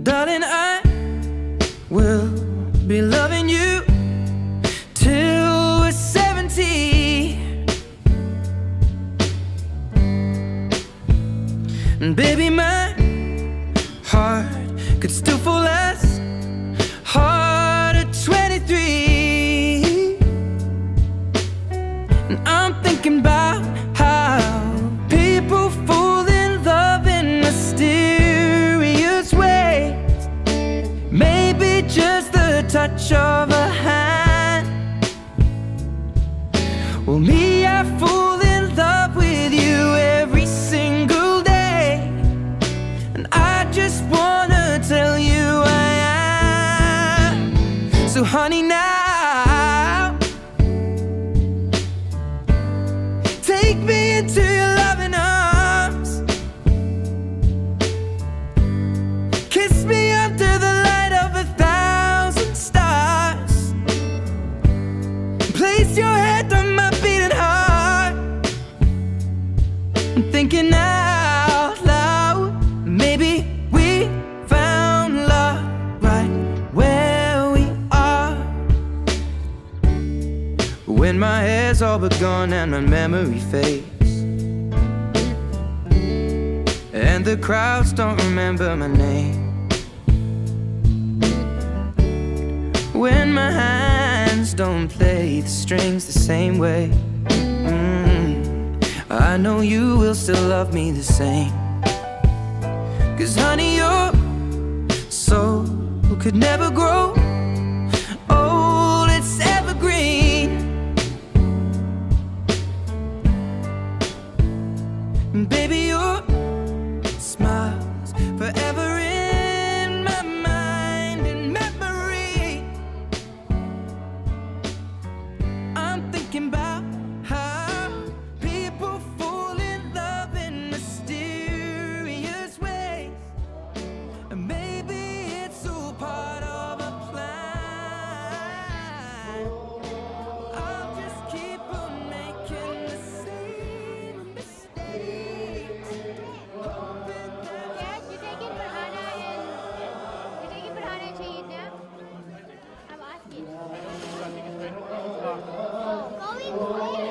Darling, I will be loving you till we're 70. And baby, my heart could still fall as hard at 23. And I'm thinking about how people fall in love in mysterious ways. Maybe just the touch of a hand. Well, me, I fall in love with you every single day. And I just wanna tell you I am. So honey, now take me into your loving arms. Kiss me under the light of 1,000 stars. Place your head on my beating heart. I'm thinking out loud, maybe we found love right where we are. When my hair's all but gone and my memory fades, and and the crowds don't remember my name. When my hands don't play the strings the same way, I know you will still love me the same. 'Cause honey, your soul could never grow old, it's evergreen. And baby, your smile's forever in my mind and memory. I'm thinking about how people fall in love in mysterious ways. And maybe it's all part of a plan. I'll just keep on making the same mistakes. Yes, you're taking Farhanah and Shaheed now? I'm asking. Going where?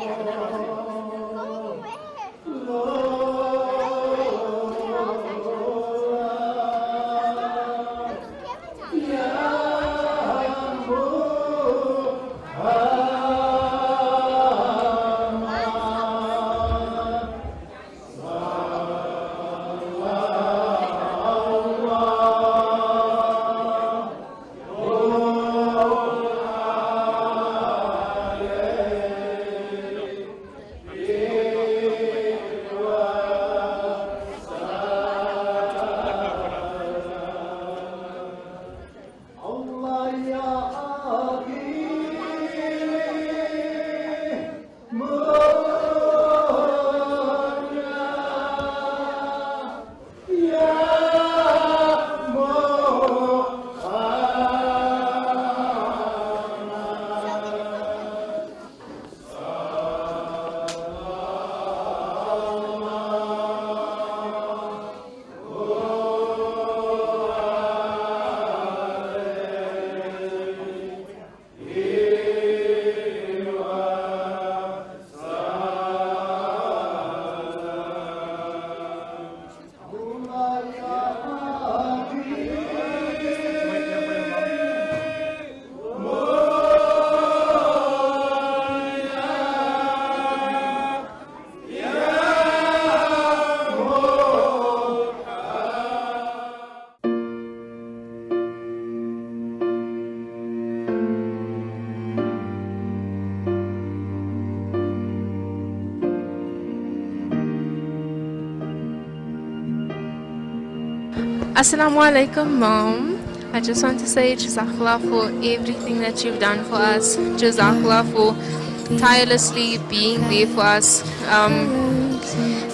Assalamu alaikum, Mom. I just want to say Jazakallah for everything that you've done for us. Jazakallah for tirelessly being there for us.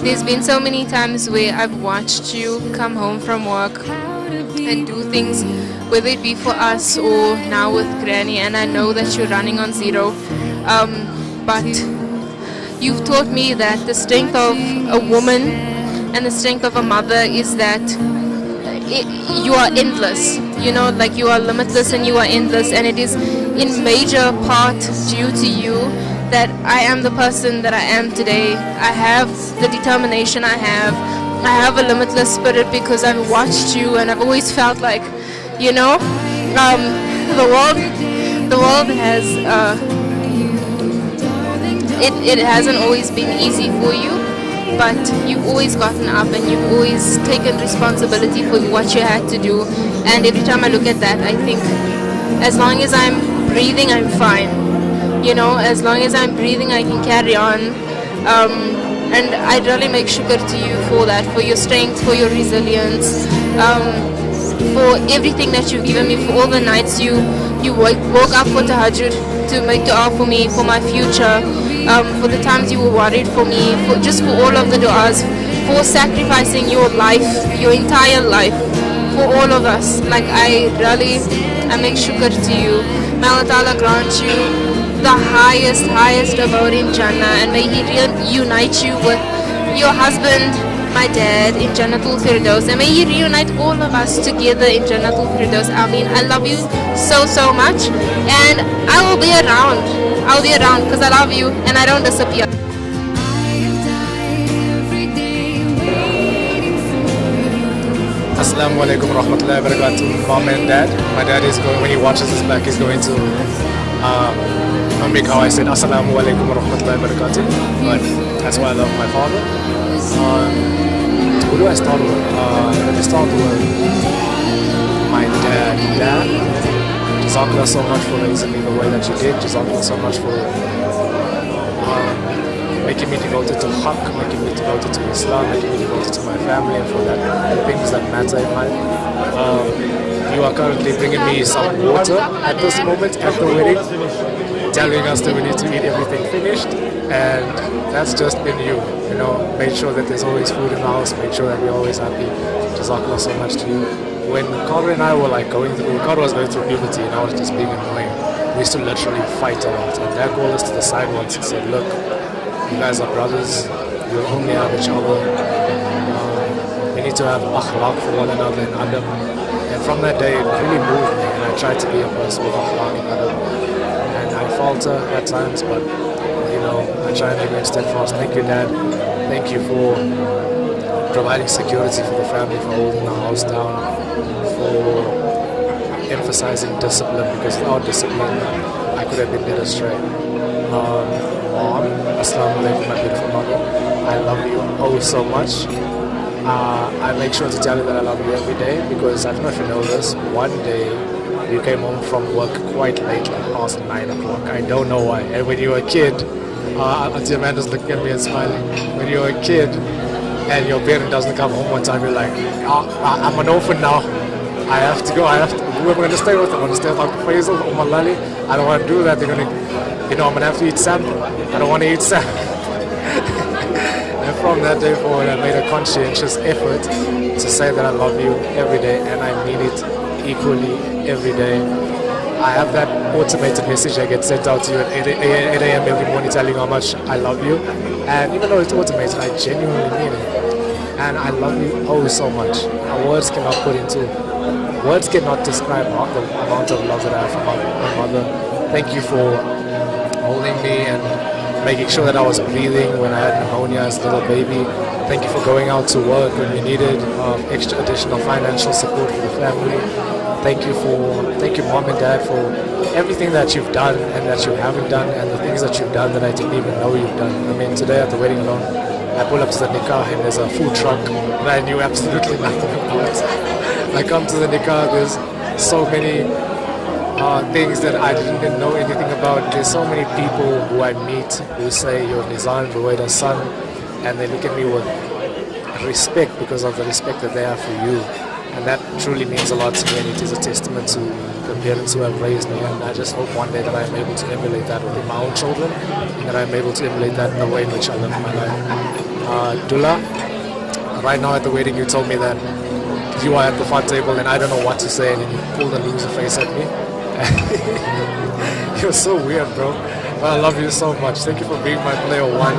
There's been so many times where I've watched you come home from work and do things, whether it be for us or now with Granny, and I know that you're running on zero. But you've taught me that the strength of a woman and the strength of a mother is that you are endless, you know, like you are limitless and you are endless, and it is in major part due to you that I am the person that I am today. I have the determination I have a limitless spirit because I've watched you, and I've always felt like, you know, the world has it hasn't always been easy for you, but you've always gotten up and you've always taken responsibility for what you had to do. And every time I look at that, I think as long as I'm breathing, I'm fine. You know, as long as I'm breathing, I can carry on. And I really make shukr to you for that, for your strength, for your resilience, for everything that you've given me, for all the nights you woke up for tahajjud to make dua for me, for my future, for the times you were worried for me, just for all of the du'as, for sacrificing your life, your entire life, for all of us. Like I make shukr to you. May Allah Ta'ala grant you the highest abode in Jannah, and may He reunite you with your husband, my dad, in Jannatul Firdaus, and may He reunite all of us together in Jannatul Firdaus. Ameen. I love you so much, and I will be around. I'll be around because I love you and I don't disappear. Every day waiting for Assalamu alaikum warahmatullahi wabarakatuh, mom and dad. My dad is going, when he watches this back, he's going to make how I said Assalamu alaikum warahmatullahi wabarakatuh. But that's why I love my father. Who do I start with? Let me start with my dad. Dad, Jazakallah so much for raising me the way that you did. Jazakallah so much for making me devoted to Haqq, making me devoted to Islam, making me devoted to my family, and for that, the things that matter in life. You are currently bringing me some water at this moment at the wedding, telling us that we need to eat everything finished, and that's just been you. You know, made sure that there's always food in the house, made sure that we're always happy. Jazakallah so much to you. When Carter and I were like Carter was going through puberty and I was just being annoying, we used to literally fight a lot. And Dad called us to the side once and said, look, you guys are brothers, you'll only have each other. We need to have akhlaq for one another and adab. And from that day, it really moved me, and I tried to be a person with akhlaq and adab. And I falter at times, but you know, I try and remain steadfast. Thank you, Dad. Thank you for providing security for the family, for holding the house down, for emphasizing discipline, because without discipline, I could have been led astray. Mom, Assalamu alaikum, my beautiful mother. I love you oh so much. I make sure to tell you that I love you every day, because I don't know if you know this, one day you came home from work quite late, like past 9 o'clock. I don't know why. And when you were a kid, Auntie Amanda's looking at me and smiling. When you were a kid and your parent doesn't come home one time, you're like, I'm an orphan now. I have to go. We're going to stay with them. I'm going to stay with Uncle Faisal or Malali. I don't want to do that. They're going to, you know, I'm going to have to eat sand. I don't want to eat sand. And from that day forward, I made a conscientious effort to say that I love you every day, and I mean it equally every day. I have that automated message that gets sent out to you at 8 a.m. every morning telling you how much I love you. And even though it's automated, I genuinely mean it. And I love you oh so much. Words cannot put into, words cannot describe the amount of love that I have for my mother. Thank you for holding me and making sure that I was breathing when I had pneumonia as a little baby. Thank you for going out to work when we needed extra additional financial support for the family. Thank you Mom and Dad, for everything that you've done and that you haven't done, and the things that you've done that I didn't even know you've done. I mean, today at the wedding alone, I pull up to the Nikkah and there's a food truck that I knew absolutely nothing about. I come to the Nikkah, there's so many things that I didn't even know anything about. There's so many people who I meet who say, you're Nizam Ruwaida's son, and they look at me with respect because of the respect that they have for you. And that truly means a lot to me, and it is a testament to the parents who have raised me. And I just hope one day that I'm able to emulate that within my own children, and that I'm able to emulate that in the way in which I live my life. Dula, right now at the wedding you told me that you are at the front table and I don't know what to say, and then you pulled a loser face at me. You're so weird, bro. But I love you so much. Thank you for being my player one.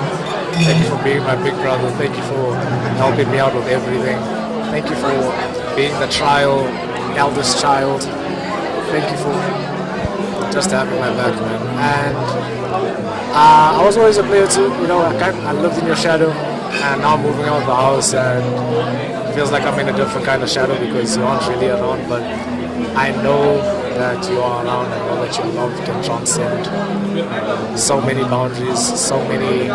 Thank you for being my big brother. Thank you for helping me out with everything. Thank you for being the eldest child. Thank you for just having my back, man. And I was always a player too. You know, I lived in your shadow, and now I'm moving out of the house, and it feels like I'm in a different kind of shadow because you aren't really around. But I know that you are around. I know that your love can transcend so many boundaries, so many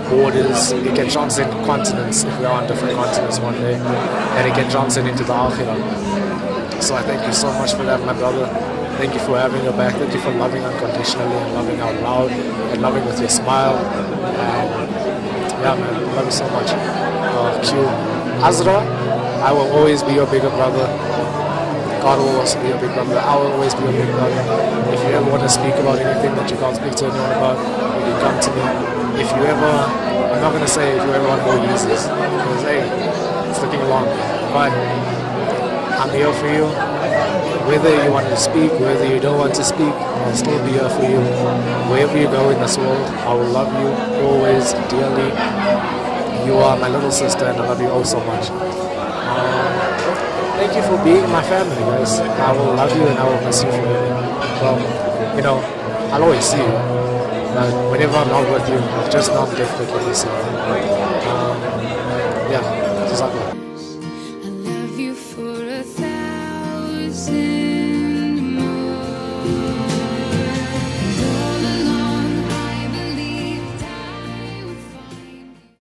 borders. It can transcend continents if we are on different continents one day, and it can transcend into the Akhirah. So I thank you so much for that, my brother. Thank you for having your back. Thank you for loving unconditionally and loving out loud and loving with your smile. And yeah, man, I love you so much. Q. Azra, I will always be your bigger brother. God will also be your big brother. I will always be your big brother. If you ever want to speak about anything that you can't speak to anyone about, you can come to me. If you ever, I'm not going to say if you ever want more Yeezys, because hey, it's looking long. But I'm here for you. Whether you want to speak, whether you don't want to speak, I'll still be here for you. Wherever you go in this world, I will love you always dearly. You are my little sister, and I love you oh so much. Thank you for being my family, guys. I will love you and I will miss you forever. Well, you know, I'll always see you. But whenever I'm not with you, just not difficult when you see me. Yeah, just like that.